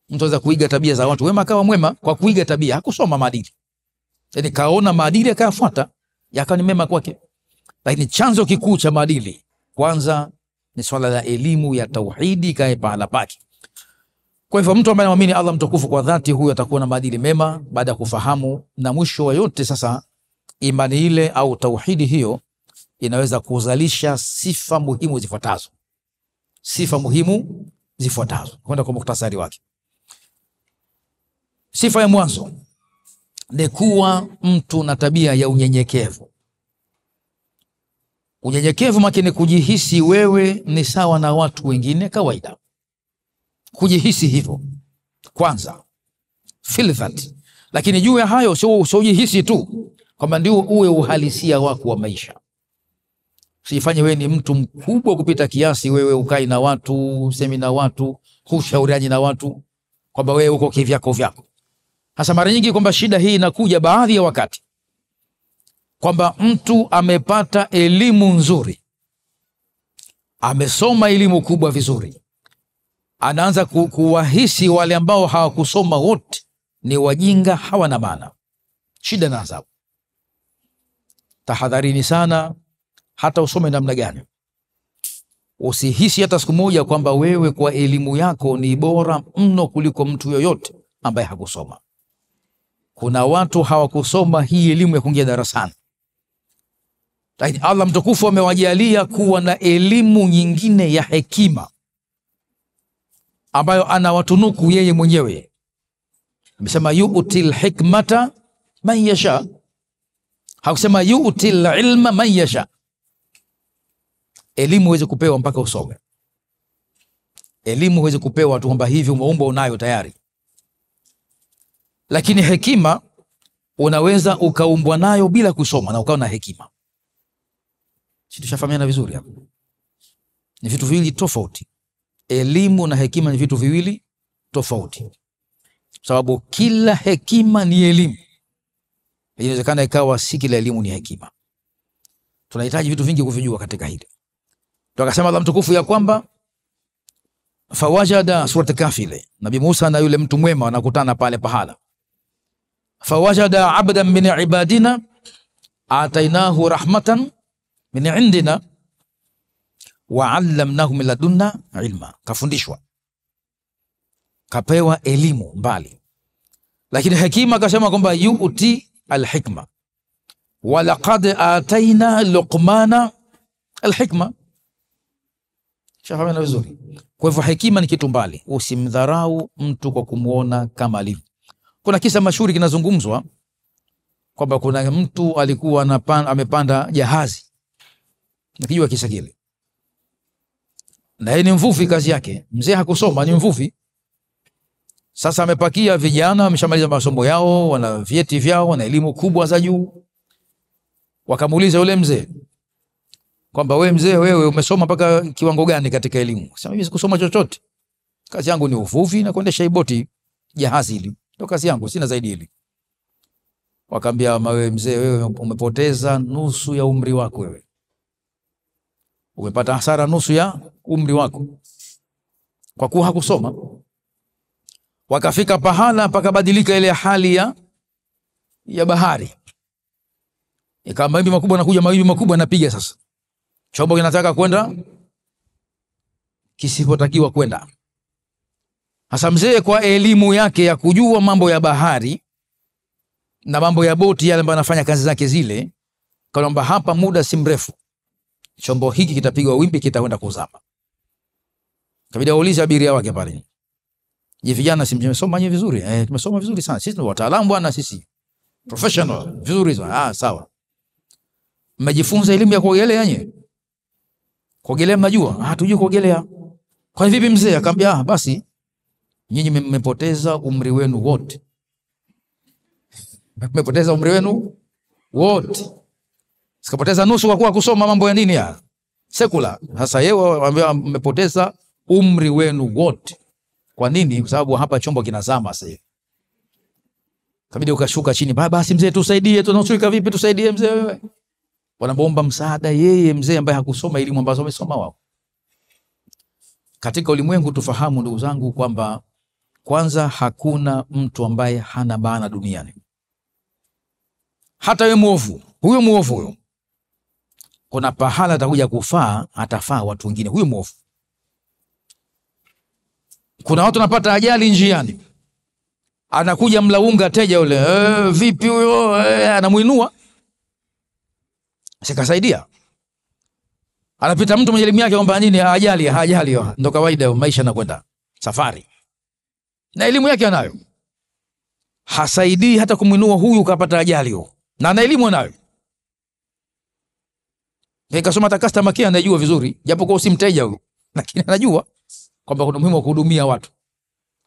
Mtu anaweza kuiga tabia za watu wema akawa mwema kwa kuiga tabia, hakusoma maadili. Yaani kaona maadili akayafuata, yakawa ni mema kwake. Lakini chanzo kikuu cha maadili kwanza ni swala la elimu ya tauhidi kae pahala pake. Kwa hivyo mtu ambaye anaamini Allah mtukufu kwa dhati, huyo atakuwa na maadili mema baada ya kufahamu. Na mwisho wa yote sasa, imani ile au tauhidi hiyo inaweza kuzalisha sifa muhimu zifuatazo. Sifa muhimu zifuatazo, kwenda kwa mukhtasari wake. Sifa ya mwanzo ni kuwa mtu na tabia ya unyenyekevu. Unyenyekevu makini kujihisi wewe ni sawa na watu wengine kawaida. Kujihisi hivyo kwanza, feel that. Lakini juu ya hayo sio jihisi tu kwamba ndio uwe uhalisia wako wa maisha. Usifanye wewe ni mtu mkubwa kupita kiasi, wewe ukai na watu, usemi na watu, hushauriani na watu, kwamba wewe uko kivyako vyako. Hasa mara nyingi kwamba shida hii inakuja baadhi ya wakati kwamba mtu amepata elimu nzuri, amesoma elimu kubwa vizuri, anaanza kuwahisi wale ambao hawakusoma wote ni wajinga, hawana maana. Shida na adhabu. Tahadharini sana, hata usome namna gani. usihisi hata siku moja kwamba wewe kwa elimu yako ni bora mno kuliko mtu yoyote ambaye hakusoma. Kuna watu hawakusoma hii elimu ya kuingia darasani, lakini Allah mtukufu amewajalia kuwa na elimu nyingine ya hekima ambayo anawatunuku yeye mwenyewe. Amesema yu'til hikmata man yasha, hakusema yu'til ilma man yasha. Elimu huwezi kupewa mpaka usome. Elimu huwezi kupewa tu kwamba hivi umeumbwa unayo tayari. Lakini hekima unaweza ukaumbwa nayo bila kusoma na ukawa na hekima. Sisi tushafahamiana vizuri hapo. Ni vitu viwili tofauti. Elimu na hekima ni vitu viwili tofauti. Sababu kila hekima ni elimu. Inawezekana ikawa si kila elimu ni hekima. Tunahitaji vitu vingi kuvijua katika hili. Tukasema Allah mtukufu ya kwamba fawajada, surat Kahfi, Nabii Musa na yule mtu mwema wanakutana pale pahala. Fawajada abdan min ibadina atainahu rahmatan min indina wa 'allamnahu min ladunna ilma. Kafundishwa, kapewa elimu mbali. Lakini hekima akasema kwamba yu'ti alhikma wa laqad ataina Luqmana alhikma. Shafahamu vizuri. Kwa hivyo hekima ni kitu mbali. Usimdharau mtu kwa kumuona kama alivyo. Kuna kisa mashuhuri kinazungumzwa kwamba kuna mtu alikuwa amepanda jahazi. Nikijua kisa kile. Na yeye ni mvuvi kazi yake. Mzee hakusoma, ni mvuvi. Sasa amepakia vijana, wameshamaliza masomo yao, wana vyeti vyao, wana elimu kubwa za juu. Wakamuuliza yule mzee kwamba wewe mzee, wewe umesoma mpaka kiwango gani katika elimu? Sema mimi sikusoma chochote. Kazi yangu ni uvuvi na kuendesha boti, jahazi hili. Ndio kazi yangu, sina zaidi hili. Wakaambia wewe mzee, wewe umepoteza nusu ya umri wako wewe. Umepata hasara nusu ya umri wako kwa kuwa hakusoma. Wakafika pahala pakabadilika ile hali ya bahari. Ikawa mawimbi makubwa yanakuja, mawimbi makubwa yanapiga sasa. Chombo kinataka kwenda kisipotakiwa kwenda. Hasa mzee kwa elimu yake ya kujua mambo ya bahari na mambo ya boti yale ambayo anafanya kazi zake zile, kwamba hapa muda si mrefu chombo hiki kitapigwa wimbi, kitakwenda kuzama. Kabidi aulize abiria wake pale, je, vijana si mmesoma nyinyi vizuri? Tumesoma vizuri sana. Sisi ni wataalamu bwana, sisi professional vizuri sana. Sawa. Mmejifunza elimu ya kuogelea nyinyi? Kuogelea mnajua? Hatujui kuogelea. Kwa vipi mzee? Akamwambia basi nyinyi mmepoteza umri wenu wote. Mmepoteza umri wenu wote. Sikapoteza nusu kwa kuwa kusoma mambo ya nini ya sekula. Sasa yeye anambia mmepoteza umri wenu wote. Kwa nini? Kwa sababu hapa chombo kinazama sasa. Kabidi ukashuka chini. Basi mzee tusaidie, tunanusurika vipi tusaidie mzee wewe? Wanaomba msaada yeye mzee ambaye hakusoma elimu ambazo wamesoma wao. Katika ulimwengu tufahamu ndugu zangu kwamba kwanza hakuna mtu ambaye hana maana duniani. Hata wewe muovu, huyo muovu huyo, kuna pahala atakuja kufaa, atafaa watu wengine, huyo muovu. Kuna watu wanapata ajali njiani. Anakuja mlaunga teja yule, vipi huyo? Anamuinua. Sikasaidia. Anapita mtu mwenye elimu yake kwamba nini ajali ndio kawaida, maisha yanakwenda safari. Na elimu yake anayo. Hasaidii hata kumuinua huyu kapata ajali huyo. Na ana elimu anayo. Kasoma hata customer care anajua vizuri, japo kwa usimteja huyo. Lakini anajua kwamba kuna muhimu wa kuhudumia watu.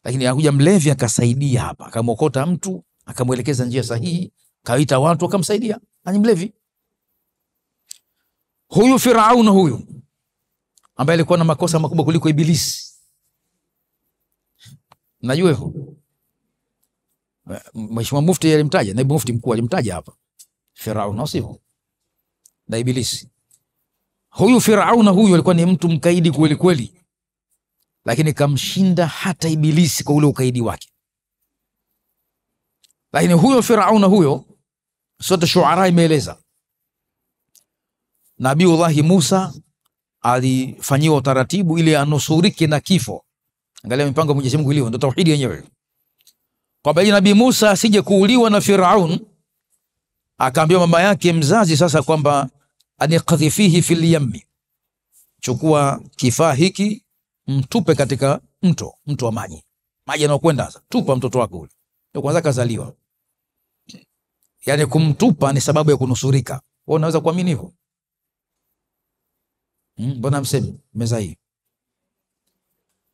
Lakini anakuja mlevi akasaidia hapa, akamwokota mtu, akamuelekeza njia sahihi, kaita watu akamsaidia. Ani mlevi. Huyu Firaun huyu ambaye alikuwa na makosa makubwa kuliko Ibilisi. Najua hivyo. Mheshimiwa Mufti alimtaja, naibu mufti mkuu alimtaja hapa. Firaun na sivyo. Na Ibilisi. Huyu Firaun huyu alikuwa ni mtu mkaidi kweli kweli. Lakini kamshinda hata Ibilisi kwa ule ukaidi wake. Lakini huyo Firaun huyo, Sura Shuara imeeleza Nabiullahi Musa alifanyiwa utaratibu ili anusurike na kifo. Angalia mipango ya Mwenyezi Mungu ilivyo, ndio tauhidi yenyewe. Kwa baina Nabii Musa asije kuuliwa na Firaun, akaambia mama yake mzazi sasa kwamba aniqadhifihi fil yammi, chukua kifaa hiki mtupe katika mto wa maji yanayokwenda, sasa tupa mtoto wako ule, ndio kwanza kazaliwa. Yani kumtupa ni sababu ya kunusurika. Wewe unaweza kuamini hivyo? Mbona msemi meza hii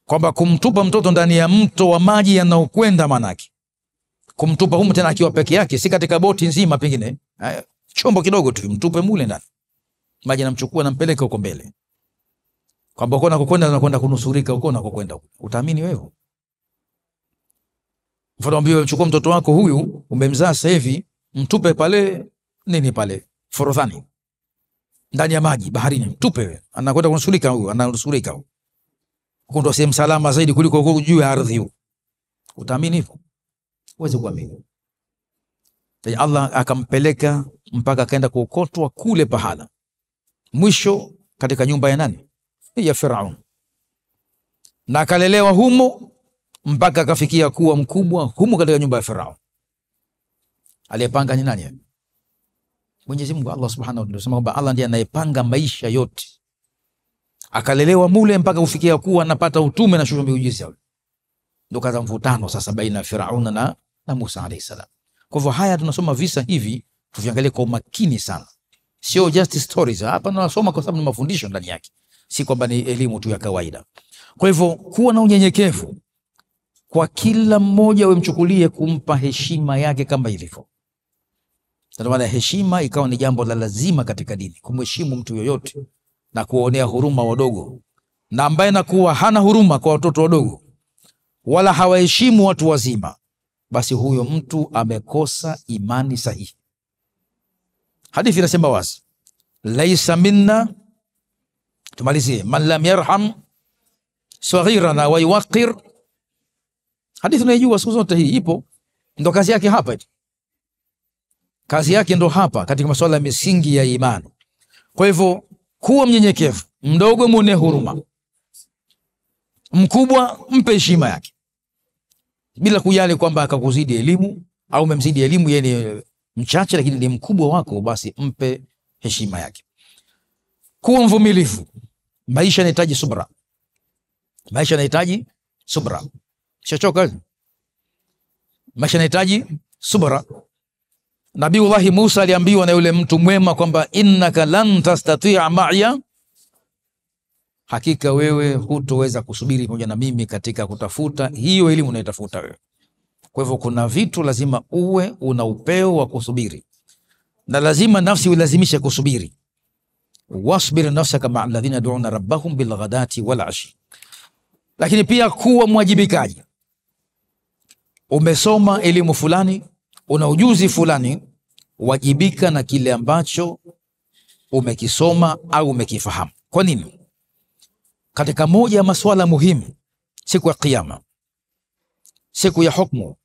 kwamba kumtupa mtoto ndani ya mto wa maji yanayokwenda, manake kumtupa humu, tena akiwa peke yake, si katika boti nzima, pengine chombo kidogo tu, mtupe mule ndani maji, namchukua nampeleka huko mbele, kwamba uko nakokwenda anakwenda kunusurika, uko nakokwenda. Utaamini wewe? Mfano ambao chukua mtoto wako huyu umemzaa sasa hivi, mtupe pale nini pale Forodhani, ndani ya maji baharini, mtupe wewe, anakwenda kunusurika huyu, ananusurika huyu, huko ndo sehemu salama zaidi kuliko huko juu ya ardhi huko. Utaamini hivyo? Uweze kuamini. Allah akampeleka mpaka akaenda kuokotwa kule pahala, mwisho katika nyumba ya nani? Ya Firaun, na akalelewa humo mpaka akafikia kuwa mkubwa humo katika nyumba ya Firaun. Aliyepanga ni nani? Mwenyezi Mungu, Allah Subhanahu wa Ta'ala. Sema kwamba Allah ndiye anayepanga maisha yote. Akalelewa mule mpaka kufikia kuwa anapata utume na shughuli miujiza. Ndio kaza mvutano sasa baina ya Firaun na Musa alayhi salam. Kwa hivyo haya tunasoma visa hivi tuviangalie kwa umakini sana, sio just stories hapa tunasoma kwa sababu ni mafundisho ndani yake, si kwamba ni elimu tu ya kawaida. Kwa hivyo kuwa na unyenyekevu kwa kila mmoja, umchukulie kumpa heshima yake kama ilivyo. Ndio maana heshima ikawa ni jambo la lazima katika dini, kumheshimu mtu yoyote na kuonea huruma wadogo, na ambaye nakuwa hana huruma kwa watoto wadogo wala hawaheshimu watu wazima, basi huyo mtu amekosa imani sahihi. Hadithi inasema wazi, laisa minna, tumalizie, man lam yarham saghirana wa yuqir. Hadithi unayojua siku zote, hii ipo, ndo kazi yake hapa, kazi yake ndo hapa katika masuala ya misingi ya imani. Kwa hivyo kuwa mnyenyekevu, mdogo muone huruma, mkubwa mpe heshima yake, bila kujali kwamba akakuzidi elimu au umemzidi elimu, yeye ni mchache lakini ni mkubwa wako, basi mpe heshima yake. Kuwa mvumilivu, maisha yanahitaji subra, maisha yanahitaji subra. Chochoka, maisha yanahitaji subra. Nabii Musa aliambiwa na yule mtu mwema kwamba innaka lan tastati'a ma'iya, hakika wewe hutoweza kusubiri pamoja na mimi katika kutafuta hiyo elimu unayotafuta wewe. Kwa hivyo kuna vitu lazima uwe una upeo wa kusubiri, na lazima nafsi ilazimishe kusubiri. Wasbir nafsaka ma'a alladhina yad'una rabbahum bil ghadati wal ashi. Lakini pia kuwa mwajibikaji. Umesoma elimu fulani, una ujuzi fulani, wajibika na kile ambacho umekisoma au umekifahamu. Kwa nini? Katika moja ya masuala muhimu, siku ya Kiyama, siku ya hukumu,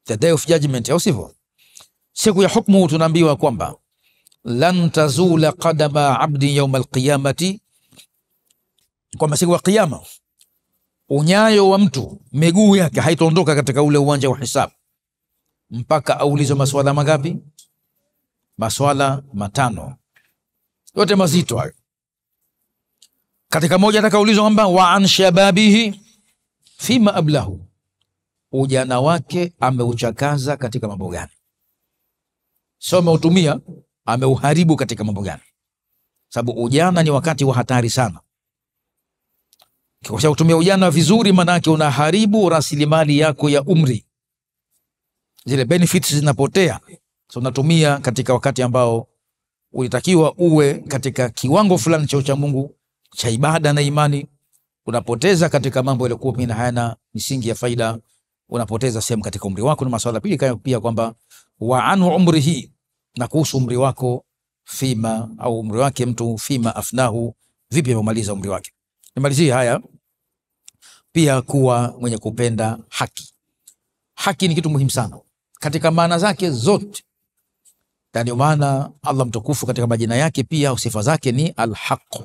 the day of judgment, au sivyo? Siku ya hukumu tunaambiwa kwamba lan tazula qadama abdi yawma alqiyamati, kwamba siku ya Kiyama unyayo wa mtu, miguu yake haitaondoka katika ule uwanja wa hisabu mpaka aulizwe maswala mangapi? Maswala matano, yote mazito hayo. Katika moja atakaulizwa kwamba wa an shababihi fima ablahu, ujana wake ameuchakaza katika mambo gani? Sio ameutumia, ameuharibu katika mambo gani? Sababu ujana ni wakati wa hatari sana. Ukisha kutumia ujana vizuri, maana yake unaharibu rasilimali yako ya umri, zile benefits zinapotea. So unatumia katika wakati ambao ulitakiwa uwe katika kiwango fulani cha Mungu, cha ibada na imani, unapoteza katika mambo yaliokuwa pia hayana misingi ya faida, unapoteza sehemu katika umri wako. Na masuala pia kwamba wa anu umrihi, na kuhusu umri wako, fima au umri wake mtu, fima afnahu, vipi amemaliza umri wake. Nimalizie haya pia, kuwa mwenye kupenda haki. Haki ni kitu muhimu sana katika maana zake zote. Na ndio maana Allah mtukufu katika majina yake pia au sifa zake ni al-haq.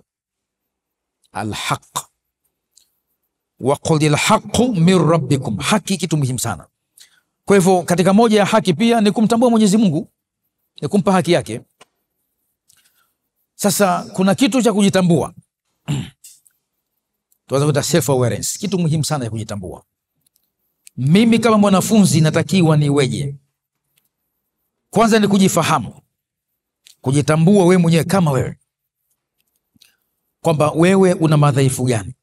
Al-haq. Wa qulil haqqu min rabbikum. Haki kitu muhimu sana. Kwa hivyo katika moja ya haki pia ni kumtambua Mwenyezi Mungu, ni kumpa haki yake. Sasa kuna kitu cha kujitambua. Tuanze kuita self awareness. Kitu muhimu sana ya kujitambua. Mimi kama mwanafunzi natakiwa niweje? Kwanza ni kujifahamu. Kujitambua wewe mwenyewe kama wewe. Kwamba wewe una madhaifu gani?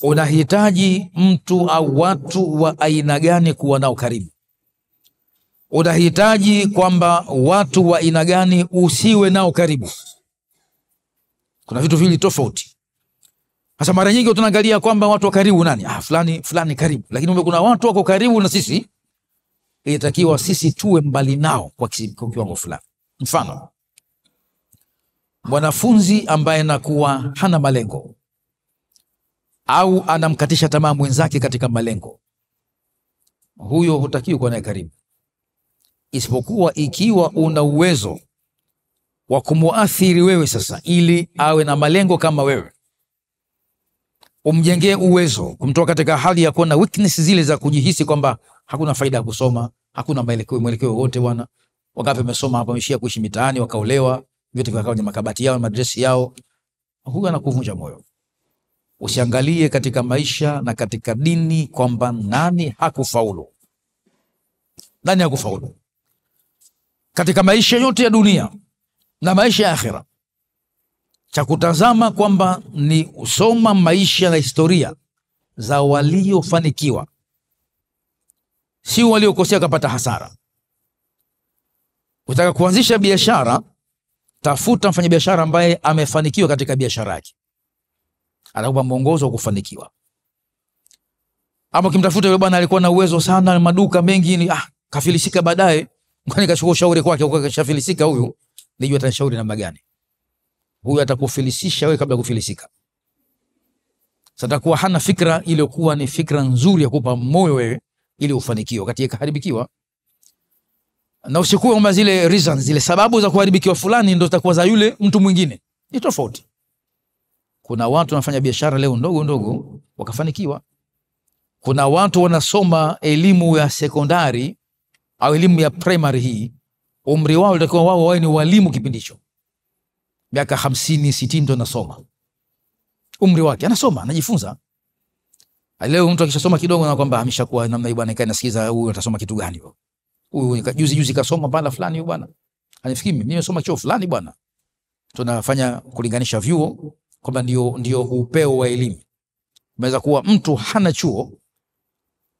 Unahitaji mtu au watu wa aina gani kuwa nao karibu? Unahitaji kwamba watu wa aina gani usiwe nao karibu? Kuna vitu vili tofauti. Sasa mara nyingi tunaangalia kwamba watu wa karibu nani? Fulani karibu. Lakini kuna watu wako karibu na sisi, inatakiwa sisi tuwe mbali nao kwa kiwango fulani. Mfano, mwanafunzi ambaye nakuwa hana malengo au anamkatisha tamaa mwenzake katika malengo, huyo hutakiwi kuwa naye karibu. Isipokuwa ikiwa una uwezo wa kumuathiri wewe sasa ili awe na malengo kama wewe, umjengee uwezo kumtoa katika hali ya kuona weakness zile za kujihisi kwamba hakuna faida ya kusoma, hakuna mwelekeo wote bwana. Wangapi wamesoma hapa wameshia kuishi mitaani, wakaolewa, vitu vikakao kwenye makabati yao, madresi yao. Huyu anakuvunja moyo. Usiangalie katika maisha na katika dini kwamba nani hakufaulu. Nani hakufaulu? Katika maisha yote ya dunia na maisha ya akhera, cha kutazama kwamba ni usoma maisha na historia za waliofanikiwa, si waliokosea kapata hasara. Utaka kuanzisha biashara, tafuta mfanyabiashara ambaye amefanikiwa katika biashara yake, anakupa mwongozo wa kufanikiwa. Ama kimtafuta yule bwana alikuwa na uwezo sana, maduka mengi, ni kafilisika baadaye, kwani kachukua ushauri kwake, ukashafilisika huyu, nijua atanishauri namna gani. Huyu atakufilisisha wewe kabla kufilisika. Sasa takuwa hana fikra iliyokuwa ni fikra nzuri ya kupa moyo wewe ili ufanikiwe wakati yakaharibikiwa. Na usikuwe kwamba zile reasons, zile sababu za kuharibikiwa fulani ndio zitakuwa za yule mtu mwingine. Ni tofauti. Kuna watu wanafanya biashara leo ndogo ndogo wakafanikiwa. Kuna watu wanasoma elimu ya sekondari au elimu ya primary, hii umri wao utakuwa wao wawe ni walimu kipindi hicho. Miaka 50, 60 ndo nasoma. Umri wake anasoma, anajifunza. Leo mtu akishasoma kidogo na kwamba ameshakuwa namna hii bwana, nasikiza huyu atasoma kitu gani huyo? Huyu juzi kasoma pala fulani huyo bwana. Anifikiri mimi nimesoma chuo fulani bwana. Tunafanya kulinganisha vyuo kwamba ndio upeo wa elimu. Unaweza kuwa mtu hana chuo,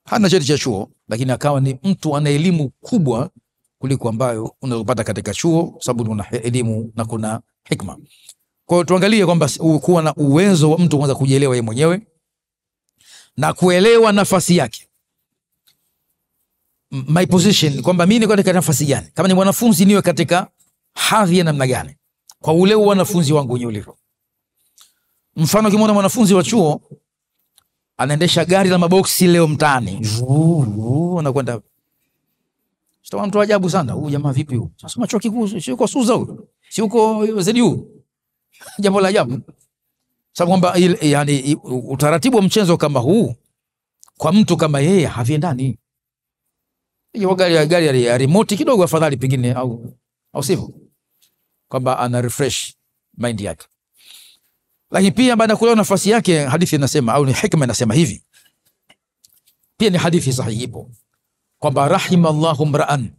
hana cheti cha chuo, lakini akawa ni mtu ana elimu kubwa kuliko ambayo unazopata katika chuo, sababu kuna elimu na kuna hikma. Kwa hiyo tuangalie kwamba kuwa na uwezo wa mtu kwanza kujielewa yeye mwenyewe na kuelewa nafasi yake. My position, kwamba mimi niko katika nafasi gani? Kama ni mwanafunzi niwe katika hadhi ya namna gani kwa ule wanafunzi wangu wenyewe ulivyo. Mfano, kimwona mwanafunzi wa chuo anaendesha gari la maboksi leo mtaani, anakwenda, sitawa mtu ajabu sana, huyu jamaa vipi huyu? Sasa chuo kikuu sio kwa Suza huyu, sio kwa ZU. Jambo la ajabu. Sababu kwamba yani utaratibu wa mchezo kama huu kwa mtu kama yeye haviendani. Hiyo gari ya remote kidogo afadhali pengine, au sivyo, kwamba ana refresh mind yake. Lakini pia baada ya kuelewa nafasi yake, hadithi inasema au ni hikma inasema hivi, pia ni hadithi sahihi ipo, kwamba rahimallahu mra'an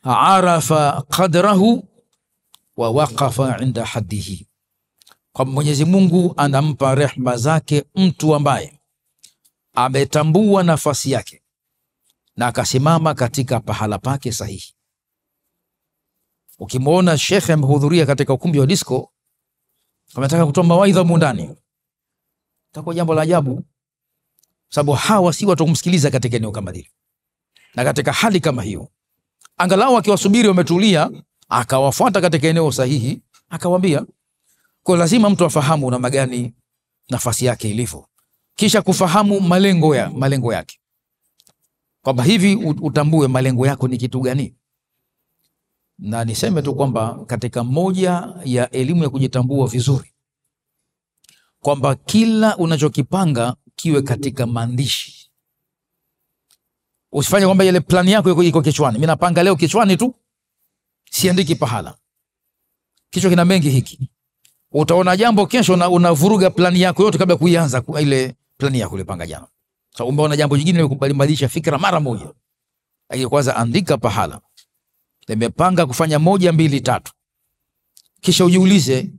arafa qadrahu wa waqafa inda haddihi. Kwa Mwenyezi Mungu anampa rehema zake mtu ambaye ametambua nafasi yake na akasimama katika pahala pake sahihi. Ukimwona shekhe amehudhuria katika ukumbi wa disco, ametaka kutoa mawaidha mundani, itakuwa jambo la ajabu, sababu hawa si watu kumsikiliza katika eneo kama hili. Na katika hali kama hiyo, angalau akiwasubiri wametulia, akawafuata katika eneo sahihi, akawaambia. Kwa lazima mtu afahamu namna gani nafasi yake ilivyo, kisha kufahamu malengo yake, kwamba hivi utambue malengo yako ni kitu gani. Na niseme tu kwamba katika moja ya elimu ya kujitambua vizuri, kwamba kila unachokipanga kiwe katika maandishi. Usifanye kwamba ile plani yako iko kichwani. Mimi napanga leo kichwani tu, siandiki pahala. Kichwa kina mengi hiki. Utaona jambo kesho na unavuruga plani yako yote kabla kuianza ile plani yako ulipanga jana. Sasa umeona jambo jingine ukubadilisha fikra mara moja. Lakini kwanza andika pahala. Nimepanga kufanya 1, 2, 3. Kisha ujiulize,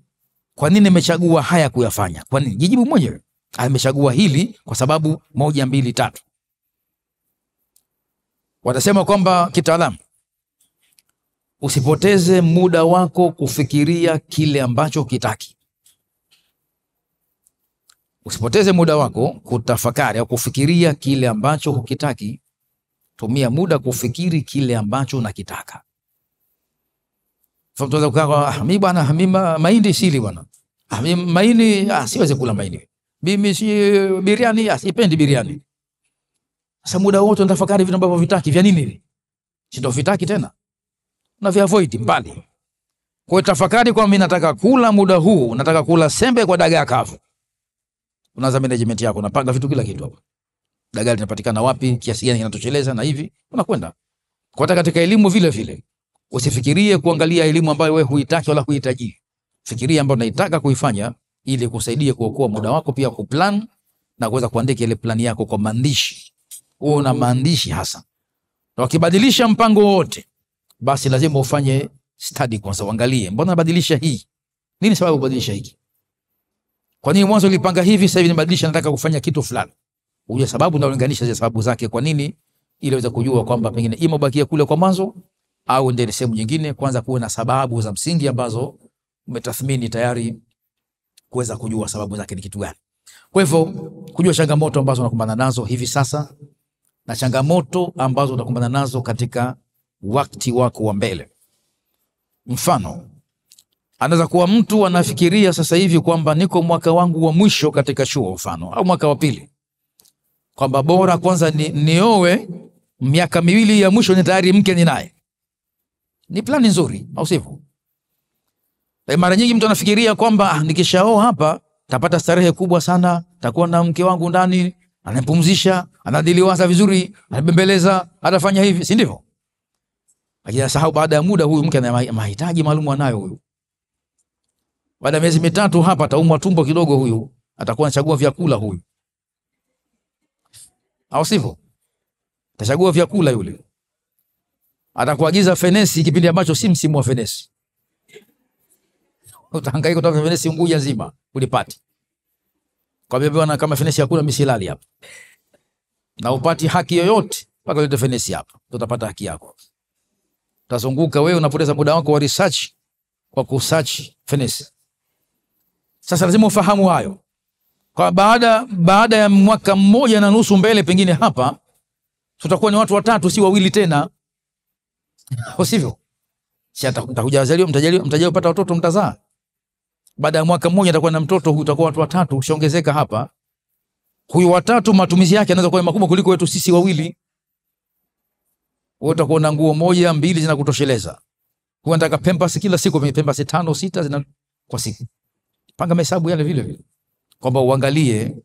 kwa nini nimechagua haya kuyafanya? Kwa nini? Jijibu mwenyewe. Nimechagua hili kwa sababu 1, 2, 3. Watasema kwamba kitaalamu, usipoteze muda wako kufikiria kile ambacho kitaki. Usipoteze muda wako kutafakari au kufikiria kile ambacho hukitaki. Tumia muda kufikiri kile ambacho unakitaka. Mtu anaweza kukaa, mimi bwana, mimi mahindi sili bwana. Mimi mahindi siwezi kula mahindi. Mimi si biriani, sipendi biriani. Sasa muda wote unatafakari vitu ambavyo vitaki, vya nini? Si ndio vitaki tena. Na vya avoid mbali. Kwa hiyo tafakari, kwa mimi nataka kula muda huu, nataka kula sembe kwa dagaa kavu. Unaanza management yako, unapanga vitu kila kitu hapo. Dagaa linapatikana wapi, kiasi gani kinatosheleza na hivi, unakwenda. Kwa hata katika elimu vile vile, usifikirie kuangalia elimu ambayo wewe huitaki wala huhitaji. Fikiria ambayo unaitaka kuifanya ili kusaidia kuokoa muda wako, pia kuplan na kuweza kuandika ile plani yako kwa maandishi. Una maandishi hasa. Na ukibadilisha mpango wote, basi lazima ufanye study kwanza, uangalie mbona nabadilisha hii? Nini sababu kubadilisha hiki? Kwa nini mwanzo ulipanga hivi, sasa hivi nibadilisha, nataka kufanya kitu fulani? Uje sababu na ulinganisha zile sababu zake kwa nini, ili uweze kujua kwamba pengine ima bakia kule kwa mwanzo au ndio sehemu nyingine. Kwanza kuwe na sababu za msingi ambazo umetathmini tayari, kuweza kujua sababu zake ni kitu gani. Kwa hivyo kujua changamoto ambazo unakumbana nazo hivi sasa na changamoto ambazo unakumbana nazo katika wakati wako wa mbele. Mfano, anaweza kuwa mtu anafikiria sasa hivi kwamba niko mwaka wangu wa mwisho katika chuo mfano, au mwaka wa pili, kwamba bora kwanza nioe, miaka 2 ya mwisho ni tayari mke ninaye. Ni plani nzuri, au sivyo? Mara nyingi mtu anafikiria kwamba nikishaoa hapa tapata starehe kubwa sana, takuwa na mke wangu ndani, ananipumzisha, anadiliwaza vizuri, anabembeleza, atafanya hivi, si ndivyo? Lakini sahau baada ya muda huyu mke ana mahitaji maalum anayo huyu. Baada ya miezi 3 hapa ataumwa tumbo kidogo huyu, atakuwa anachagua vyakula huyu. Au sivyo? Atachagua vyakula yule. Atakuagiza fenesi kipindi ambacho si msimu wa fenesi. Utahangaika kutafuta fenesi Unguja nzima ulipati. Kwa hivyo bwana, kama fenesi hakuna misilali hapa. Na upati haki yoyote mpaka ulete fenesi hapa. Utapata haki yako. Utazunguka wewe, unapoteza muda wako wa research kwa kusearch fenesi. Sasa lazima ufahamu hayo. Kwa baada ya mwaka 1.5 mbele pengine hapa tutakuwa ni watu 3 si 2 tena. Sivyo? Si atakuja wazaliwa, mtajaliwa pata watoto, mtazaa. Baada ya mwaka 1 atakuwa na mtoto, huyu utakuwa watu 3, ushaongezeka hapa. Huyu 3 matumizi yake yanaweza kuwa makubwa kuliko wetu sisi 2. Wewe utakuwa na nguo 1, 2 zinakutosheleza. Huyu anataka pampers kila siku, pampers 5, 6 zina kwa siku. Panga mahesabu yale vile vile. Kwamba uangalie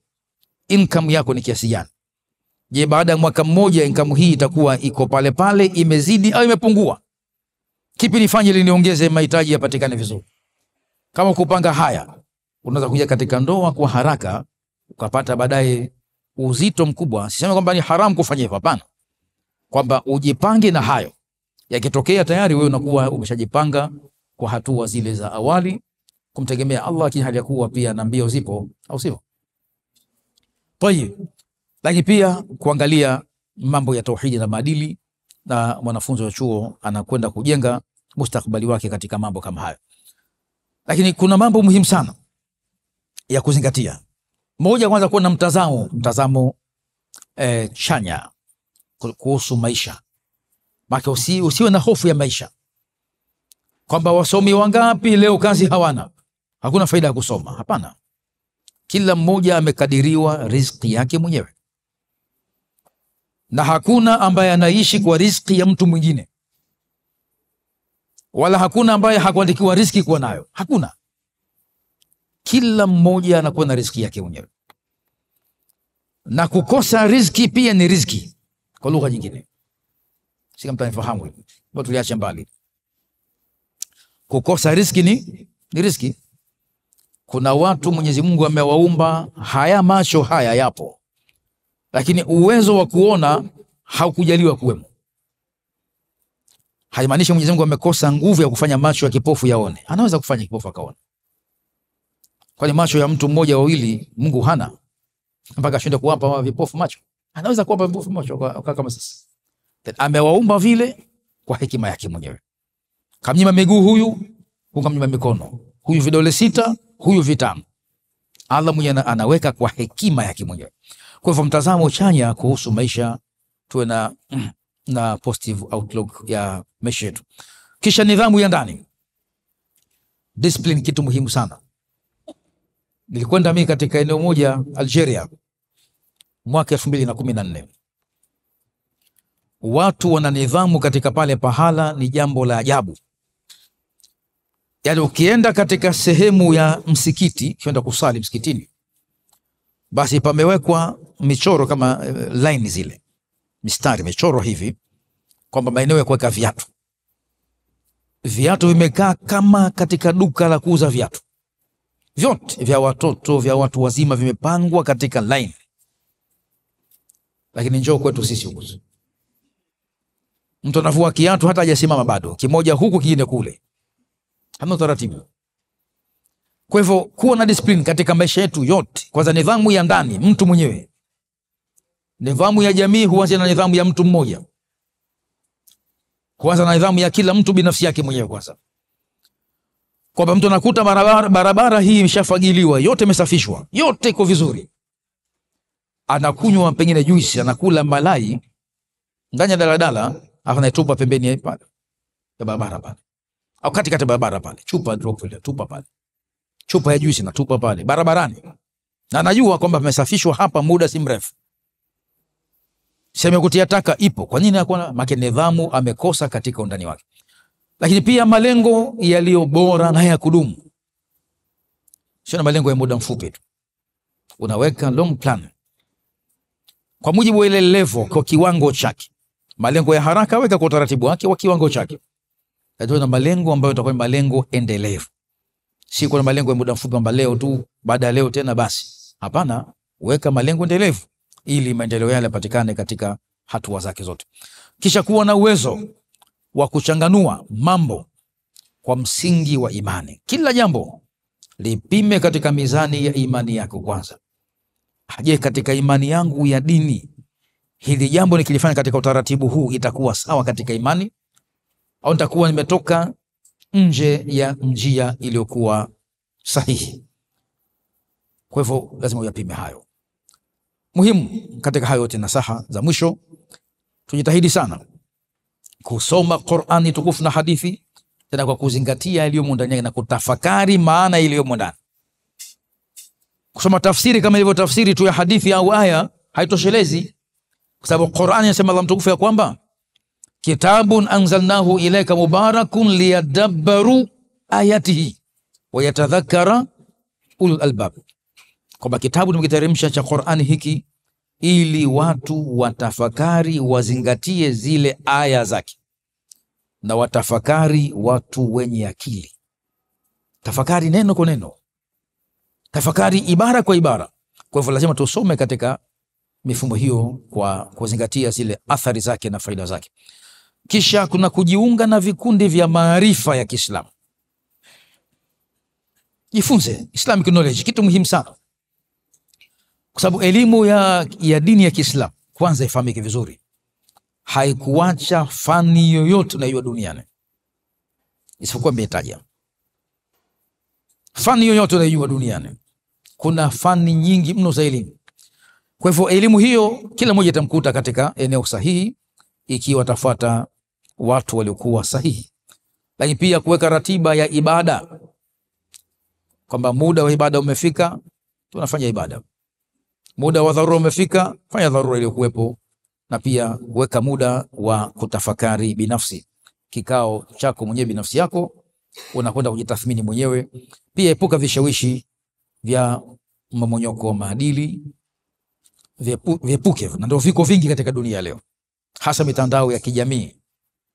income yako ni kiasi gani. Je, baada ya mwaka 1 income hii itakuwa iko pale pale, imezidi au imepungua? Kipi nifanye ili niongeze mahitaji yapatikane vizuri? Kama kupanga haya, unaweza kuja katika ndoa kwa haraka ukapata baadaye uzito mkubwa. Siseme kwamba ni haramu kufanya hivyo, hapana. Kwamba ujipange na hayo. Yakitokea tayari wewe unakuwa umeshajipanga kwa hatua zile za awali, kumtegemea Allah, lakini hali ya kuwa pia na mbio zipo, au sio? Lakini pia kuangalia mambo ya tauhidi na maadili, na mwanafunzi wa chuo anakwenda kujenga mustakabali wake katika mambo kama hayo. Lakini kuna mambo muhimu sana ya kuzingatia. Moja, kwanza kuwa na mtazamo chanya kuhusu maisha. Maka usiwe na hofu ya maisha. Kwamba wasomi wangapi leo kazi hawana, hakuna faida ya kusoma. Hapana. Kila mmoja amekadiriwa riziki yake mwenyewe. Na hakuna ambaye anaishi kwa riziki ya mtu mwingine. wala hakuna ambaye hakuandikiwa riziki kuwa nayo. Hakuna. Kila mmoja anakuwa na riziki yake mwenyewe, na kukosa riziki pia ni riziki kwa lugha nyingine. Sika mtanifahamu hivi, bado tuliache mbali. Kukosa riziki ni riziki. Kuna watu Mwenyezi Mungu amewaumba, haya macho haya yapo, lakini uwezo wa kuona haukujaliwa kuwemo. Haimaanishi Mwenyezi Mungu amekosa nguvu ya kufanya macho ya kipofu yaone. Anaweza kufanya kipofu akaona. Kwani macho ya mtu mmoja wawili Mungu hana mpaka ashinde kuwapa vipofu macho? Anaweza kuwapa vipofu macho kama sisi. Amewaumba vile kwa hekima yake mwenyewe. Kamnyima miguu huyu, kamnyima mikono. Huyu vidole 6, huyu 5. Allah mwenyewe anaweka kwa hekima yake mwenyewe. Kwa hivyo mtazamo chanya kuhusu maisha, tuwe na positive outlook ya maisha yetu. Kisha nidhamu ya ndani. Discipline kitu muhimu sana. Nilikwenda mimi katika eneo moja Algeria mwaka 2014. Watu wana nidhamu katika pale pahala, ni jambo la ajabu. Yaani ukienda katika sehemu ya msikiti, ukienda kusali msikitini, basi pamewekwa michoro kama line zile, mistari michoro hivi, kwamba maeneo ya kuweka viatu. Viatu vimekaa kama katika duka la kuuza viatu. Vyote vya watoto, vya watu wazima vimepangwa katika line. Lakini njoo kwetu sisi huko, mtu anavua kiatu hata hajasimama bado, kimoja huku kingine kule. Hamna taratibu. Kwa hivyo kuwa na discipline katika maisha yetu yote. Kwanza nidhamu ya ndani, mtu mwenyewe. Nidhamu ya jamii huanza na nidhamu ya mtu mmoja. Kwanza na nidhamu ya kila mtu binafsi yake mwenyewe kwanza. Kwa mtu anakuta barabara hii imeshafagiliwa, yote imesafishwa, yote iko vizuri. Anakunywa pengine juice, anakula malai ndani ya daladala, afa naitupa pembeni pale ya barabara pale. Au katikati barabara pale, chupa drop ile tupa pale. Chupa ya juice na tupa pale barabarani. Na anajua kwamba pamesafishwa hapa muda si mrefu. Sema kutia taka ipo. Kwa nini hakuna? Maana nidhamu amekosa katika undani wake. Lakini pia malengo yaliyo bora na ya kudumu. Sio malengo ya muda mfupi tu. Unaweka long plan. Kwa mujibu wa ile level, kwa kiwango chake. Malengo ya haraka weka kwa utaratibu wake wa kiwango chake. Ndio na malengo ambayo yatakuwa malengo endelevu. Si kuna malengo ya muda mfupi kwamba leo tu, baada ya leo tena basi. Hapana, weka malengo endelevu ili maendeleo yale yapatikane katika hatua zake zote. Kisha kuwa na uwezo wa kuchanganua mambo kwa msingi wa imani. Kila jambo lipime katika mizani ya imani yako kwanza. Je, katika imani yangu ya dini, hili jambo nikilifanya katika utaratibu huu itakuwa sawa katika imani? Au nitakuwa nimetoka nje ya njia iliyokuwa sahihi? Kwa hivyo lazima uyapime hayo. Muhimu katika hayo yote, nasaha za mwisho, tujitahidi sana kusoma Qur'ani tukufu na hadithi, tena kwa kuzingatia yaliyomo ndani na kutafakari maana iliyomo ndani. Kusoma tafsiri kama ilivyo tafsiri tu ya hadithi au aya haitoshelezi, kwa sababu Qur'ani inasema Allah mtukufu ya kwamba kitabun anzalnahu ilayka mubarakun liyadabbaru ayatihi wa yatadhakkara ulul albab. Kwamba kitabu tumekiteremsha cha Qur'ani hiki ili watu watafakari, wazingatie zile aya zake, na watafakari watu wenye akili. Tafakari neno kwa neno, tafakari ibara kwa ibara. Kwa hivyo lazima tusome katika mifumo hiyo kwa kuzingatia zile athari zake na faida zake. Kisha kuna kujiunga na vikundi vya maarifa ya Kiislamu. Jifunze Islamic knowledge, kitu muhimu sana. Kwa sababu elimu ya dini ya Kiislamu kwanza ifahamike vizuri. Haikuacha fani yoyote unayojua duniani isipokuwa imetaja. Fani yoyote unayojua duniani, kuna fani nyingi mno za elimu. Kwa hivyo elimu hiyo kila mmoja itamkuta katika eneo sahihi ikiwa tafuata watu waliokuwa sahihi. Lakini pia kuweka ratiba ya ibada, kwamba muda wa ibada umefika, tunafanya ibada. Muda wa dharura umefika, fanya dharura iliyokuwepo, na pia weka muda wa kutafakari binafsi. kikao chako mwenyewe binafsi yako, unakwenda kujitathmini mwenyewe. Pia epuka vishawishi vya mmomonyoko wa maadili, viepuke. Na ndio viko vingi katika dunia leo, hasa mitandao ya kijamii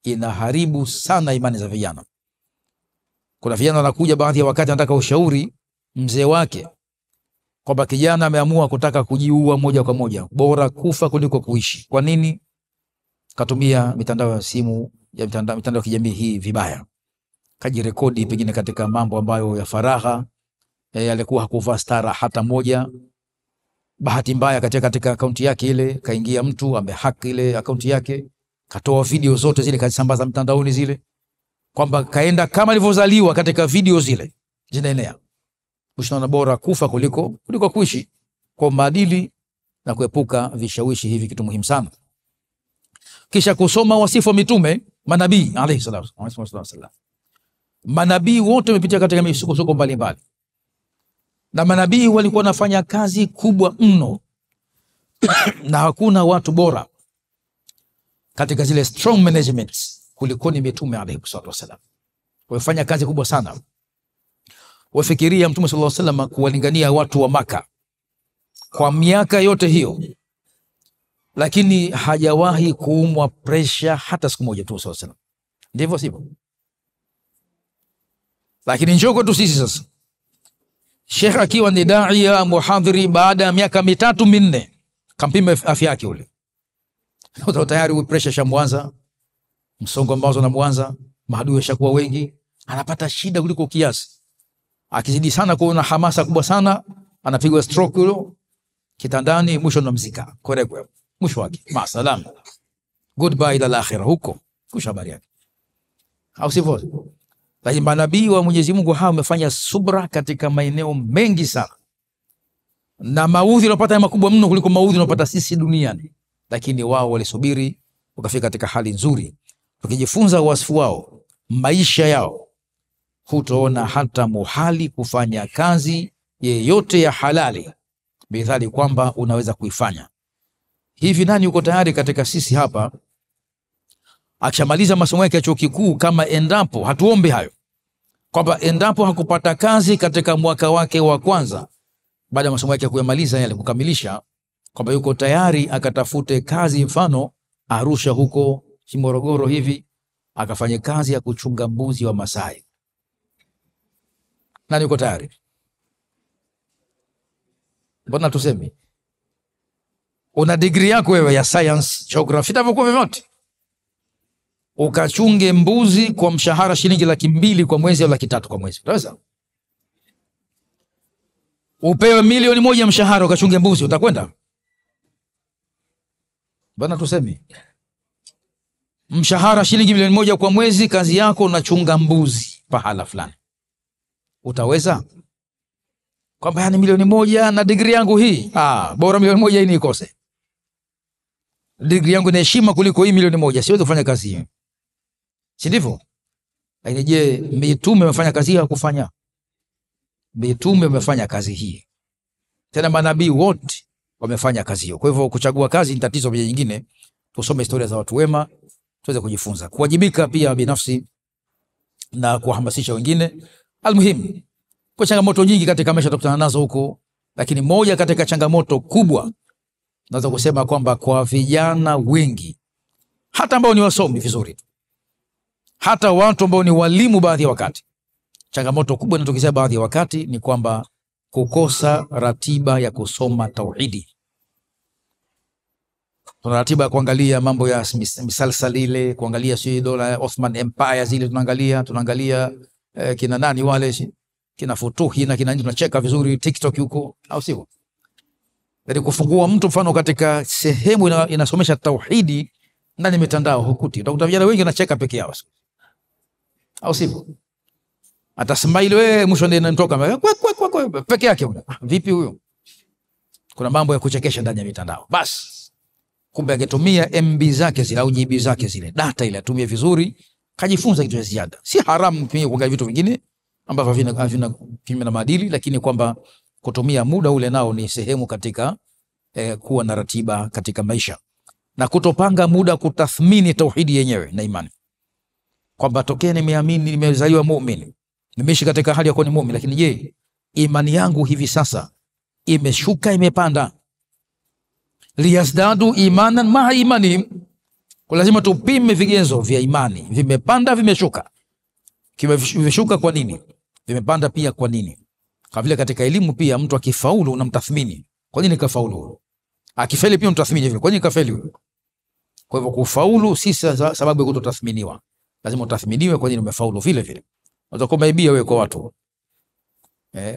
inaharibu sana imani za vijana. Kuna vijana wanakuja baadhi ya wakati anataka ushauri mzee wake kwamba kijana ameamua kutaka kujiua moja kwa moja, bora kufa kuliko kuishi. Kwa nini? Katumia mitandao ya simu ya mitandao ya kijamii hii vibaya, kajirekodi pengine katika mambo ambayo ya faragha, alikuwa hakuvaa stara hata moja. Bahati mbaya katika akaunti yake ile kaingia mtu amehack ile akaunti yake, katoa video zote zile kazisambaza mtandaoni zile, kwamba kaenda kama alivyozaliwa katika video zile zinaenea. Ushinaona bora kufa kuliko kuishi. Kwa maadili na kuepuka vishawishi hivi kitu muhimu sana. Kisha kusoma wasifu wa mitume, manabii alayhi salatu wasallam. Manabii wote wamepitia katika misukosuko mbalimbali, na manabii walikuwa wanafanya kazi kubwa mno na hakuna watu bora katika zile strong management kuliko ni mitume alayhi salatu wasallam. Wafanya kazi kubwa sana. Wafikiria Mtume sallallahu alaihi wasallam kuwalingania watu wa Maka kwa miaka yote hiyo, lakini hajawahi kuumwa pressure hata siku moja tu sallallahu alaihi wasallam. Ndivyo sivyo? Lakini njoko tu sisi sasa, Sheikh akiwa ni daia muhadhiri, baada ya miaka 3-4 kampima afya yake ule, ndio tayari pressure shamwanza, msongo ambao unamwanza, maadui yashakuwa wengi, anapata shida kuliko kiasi. Akizidi sana kuona hamasa kubwa sana, anapigwa stroke huyo kitandani, mwisho namzika korekwe, mwisho wake maasalam, goodbye ila akhirah, huko kusha habari yake, au sivyo? Lakini manabii wa Mwenyezi Mungu hao wamefanya subra katika maeneo mengi sana, na maudhi wanapata makubwa mno kuliko maudhi wanapata sisi duniani, lakini wao walisubiri wakafika katika hali nzuri. Tukijifunza wasifu wao, maisha yao, hutaona hata muhali kufanya kazi yeyote ya halali bidhali kwamba unaweza kuifanya. Hivi nani uko tayari katika sisi hapa akishamaliza masomo yake ya chuo kikuu, kama endapo hatuombe hayo, kwamba endapo hakupata kazi katika mwaka wake wa kwanza baada ya masomo yake kuyamaliza yale kukamilisha, kwamba yuko tayari akatafute kazi mfano Arusha huko Morogoro hivi, akafanye kazi ya kuchunga mbuzi wa Masai? Nani yuko tayari? Mbona tusemi una degree yako wewe ya science, geography, tavyokuwa vyote, ukachunge mbuzi kwa mshahara shilingi 200,000 kwa mwezi au 300,000 kwa mwezi, utaweza? Upewe 1,000,000 mshahara ukachunge mbuzi, utakwenda? Bwana tusemi mshahara shilingi 1,000,000 kwa mwezi, kazi yako unachunga mbuzi pahala fulani, utaweza? Kwamba yani 1,000,000 na degree yangu hii, bora 1,000,000 hii nikose. Degree yangu ina heshima kuliko hii 1,000,000, siwezi kufanya kazi hii. Si ndivyo? Lakini je, mitume wamefanya kazi hii au kufanya? Mitume wamefanya kazi hii. Tena manabii wote wamefanya kazi hiyo. Kwa hivyo kuchagua kazi ni tatizo nyingine. Tusome historia za watu wema tuweze kujifunza. Kuwajibika pia binafsi na kuhamasisha wengine. Almuhimu, kwa changamoto nyingi katika maisha tutakutana nazo huko, lakini moja katika changamoto kubwa naweza kusema kwamba kwa vijana wengi, hata ambao ni wasomi vizuri, hata watu ambao ni walimu baadhi ya wakati, changamoto kubwa inatokea baadhi ya wakati ni kwamba kukosa ratiba ya kusoma tauhidi. Tuna ratiba ya kuangalia mambo ya misalsal ile, kuangalia si dola Ottoman Empire zile, tunaangalia kina nani wale, kina Futuhi na kina nini, tunacheka vizuri TikTok huko, au sivyo? Ili kufungua mtu mfano katika sehemu inasomesha tauhidi ndani ya mitandao hukuti, utakuta vijana wengi wanacheka peke yao, au sivyo? Atasmile wewe, mwisho ndio inatoka kwa peke yake. Vipi huyo? Kuna mambo ya kuchekesha ndani ya mitandao. Basi kumbe angetumia MB zake zile au GB zake zile, data ile atumie vizuri, kajifunza kitu cha ziada. Si haramu pia kuangalia vitu vingine ambavyo havina kinyume na maadili, lakini kwamba kutumia muda ule nao ni sehemu katika kuwa na ratiba katika maisha, na kutopanga muda kutathmini tauhidi yenyewe na imani. kwamba tokea nimeamini, nimezaliwa muumini, nimeishi katika hali ya kuwa ni muumini, lakini je, imani yangu hivi sasa imeshuka, imepanda? Liyazdadu imanan ma'a imanihim, kwa lazima tupime vigezo vya imani, vimepanda, vimeshuka. Vimeshuka kwa nini? Vimepanda pia kwa nini? Kwa vile katika elimu pia mtu akifaulu unamtathmini, kwa nini kafaulu? Akifeli pia unamtathmini vile, kwa nini kafeli? Kwa hivyo kufaulu si sababu ya kutotathminiwa, lazima utathminiwe kwa nini umefaulu vile vile. Utakuwa umeibia wewe kwa watu,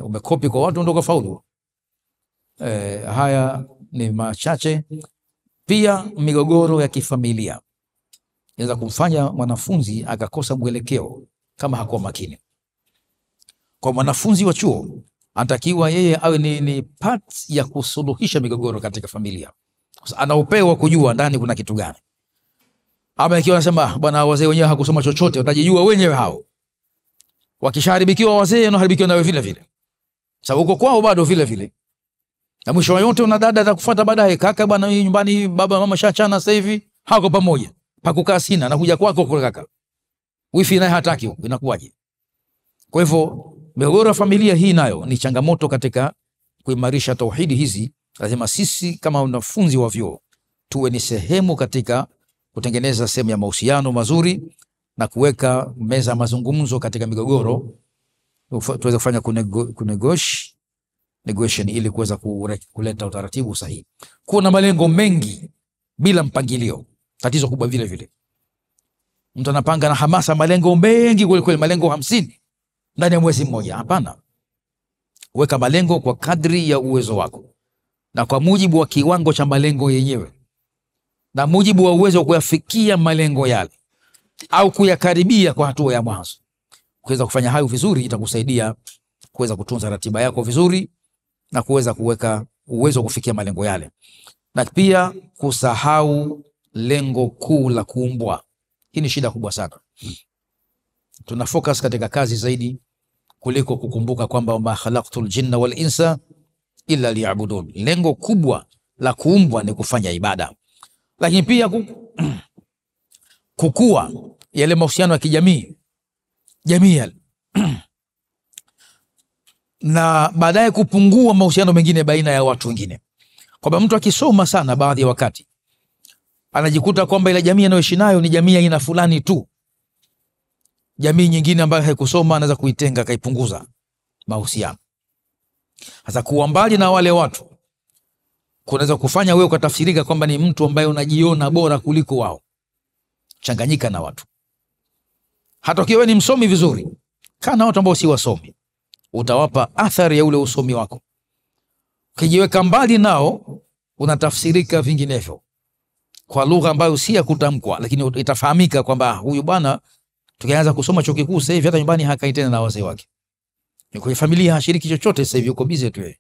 umekopi kwa watu ndio kafaulu. Haya ni machache. Pia migogoro ya kifamilia inaweza kumfanya mwanafunzi akakosa mwelekeo kama hakuwa makini. Kwa mwanafunzi wa chuo anatakiwa yeye awe ni part ya kusuluhisha migogoro katika familia. Ana upewa kujua ndani kuna kitu gani. Ama ikiwa anasema bwana wazee wenyewe hakusoma chochote, utajijua wenyewe hao. Wakishaharibikiwa wazee na haribikiwa nawe vile vile. Sababu uko kwao bado vile vile. Na mwisho yote una dada atakufuata baadaye, kaka bwana nyumbani baba mama shachana sasa hivi hako pamoja. Pakukaa sina na kuja kwako kwa kaka. Wifi naye hataki, inakuwaje? Kwa hivyo migogoro ya familia hii nayo ni changamoto katika kuimarisha tauhidi hizi. Lazima sisi kama wanafunzi wa vyuo tuwe ni sehemu katika kutengeneza sehemu ya mahusiano mazuri na kuweka meza mazungumzo katika migogoro, tuweze kufanya negotiation ili kuweza kuleta utaratibu sahihi. Kuna malengo mengi bila mpangilio, tatizo kubwa vile vile. Mtu anapanga na hamasa malengo mengi kweli, malengo 50 ndani ya mwezi mmoja. Hapana. Weka malengo kwa kadri ya uwezo wako na kwa mujibu wa kiwango cha malengo yenyewe na mujibu wa uwezo wa kuyafikia malengo yale au kuyakaribia kwa hatua ya mwanzo. Kuweza kufanya hayo vizuri itakusaidia kuweza kutunza ratiba yako vizuri na kuweza kuweka uwezo wa kufikia malengo yale. Na pia kusahau lengo kuu la kuumbwa. Hii ni shida kubwa sana. Tuna focus katika kazi zaidi kuliko kukumbuka kwamba ma khalaqtul jinna wal insa illa liya'budun. Lengo kubwa la kuumbwa ni kufanya ibada. Lakini pia kukua yale mahusiano ya kijamii, jamii na baadaye kupungua mahusiano mengine baina ya watu wengine. Kwamba mtu akisoma sana baadhi ya wakati anajikuta kwamba ile jamii anayoishi nayo ni jamii aina fulani tu. Jamii nyingine ambayo haikusoma anaweza kuitenga, kaipunguza mahusiano. Hasa kuwa mbali na wale watu kunaweza kufanya wewe ukatafsirika kwamba ni mtu ambaye unajiona bora kuliko wao. Changanyika na watu. Hata ukiwa ni msomi vizuri, kana watu ambao si wasomi, utawapa athari ya ule usomi wako. Ukijiweka mbali nao unatafsirika vinginevyo kwa lugha ambayo si ya kutamkwa, lakini itafahamika kwamba huyu bwana tukianza kusoma chuo kikuu sasa hivi hata nyumbani hakai tena na wazee wake. Ni kwa familia hashiriki chochote sasa hivi, uko busy tu yeye.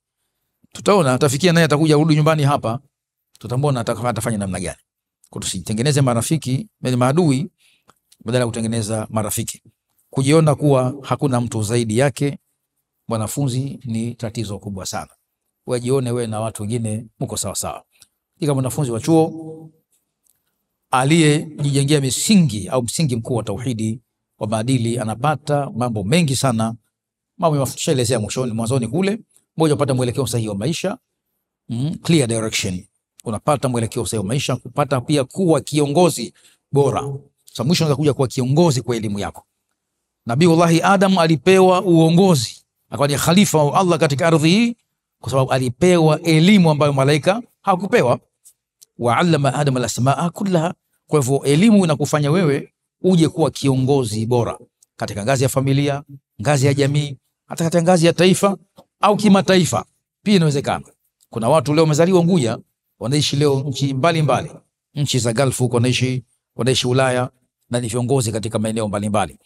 Tutaona atafikia naye atakuja rudi nyumbani hapa, tutambona atafanya namna gani. Kwa tusitengeneze marafiki na maadui badala ya kutengeneza marafiki. Kujiona kuwa hakuna mtu zaidi yake mwanafunzi ni tatizo kubwa sana. Wajione wewe na watu wengine mko sawa sawa. Kama mwanafunzi wa chuo aliyejijengea misingi au msingi mkuu wa tauhidi wa maadili anapata mambo mengi sana. Mambo yameelezea mwanzoni kule. Moja, upata mwelekeo sahihi wa maisha, clear direction. Unapata mwelekeo sahihi wa maisha, kupata pia kuwa kiongozi bora. Sasa mwisho unaweza kuja kuwa kiongozi kwa elimu yako. Nabiiullah Adam alipewa uongozi, akawa ni khalifa wa Allah katika ardhi hii kwa sababu alipewa elimu ambayo malaika hakupewa. Wa 'allama Adam al-asmaa kullaha. Kwa hivyo elimu inakufanya wewe uje kuwa kiongozi bora katika ngazi ya familia, ngazi ya jamii, hata katika ngazi ya taifa au kimataifa. Pia inawezekana. Kuna watu leo wamezaliwa Unguja, wanaishi leo nchi mbalimbali, nchi za Gulf huko wanaishi Ulaya na ni viongozi katika maeneo mbalimbali.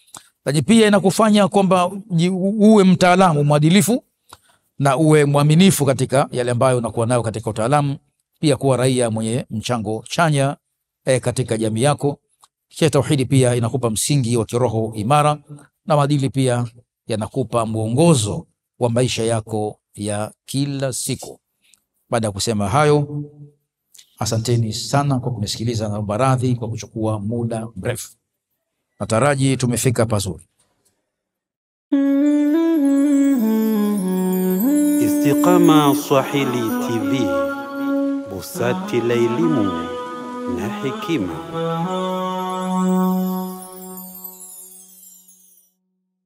Lakini pia inakufanya kwamba uwe mtaalamu mwadilifu na uwe mwaminifu katika yale ambayo unakuwa nayo katika utaalamu. Pia kuwa raia mwenye mchango chanya katika jamii yako. Kisha tauhidi pia inakupa msingi wa kiroho imara na maadili pia yanakupa mwongozo wa maisha yako ya kila siku. Baada ya kusema hayo, asanteni sana kwa kunisikiliza na naomba radhi kwa kuchukua muda mrefu. Nataraji tumefika pazuri. Istiqama Swahili TV, busati la elimu na hekima.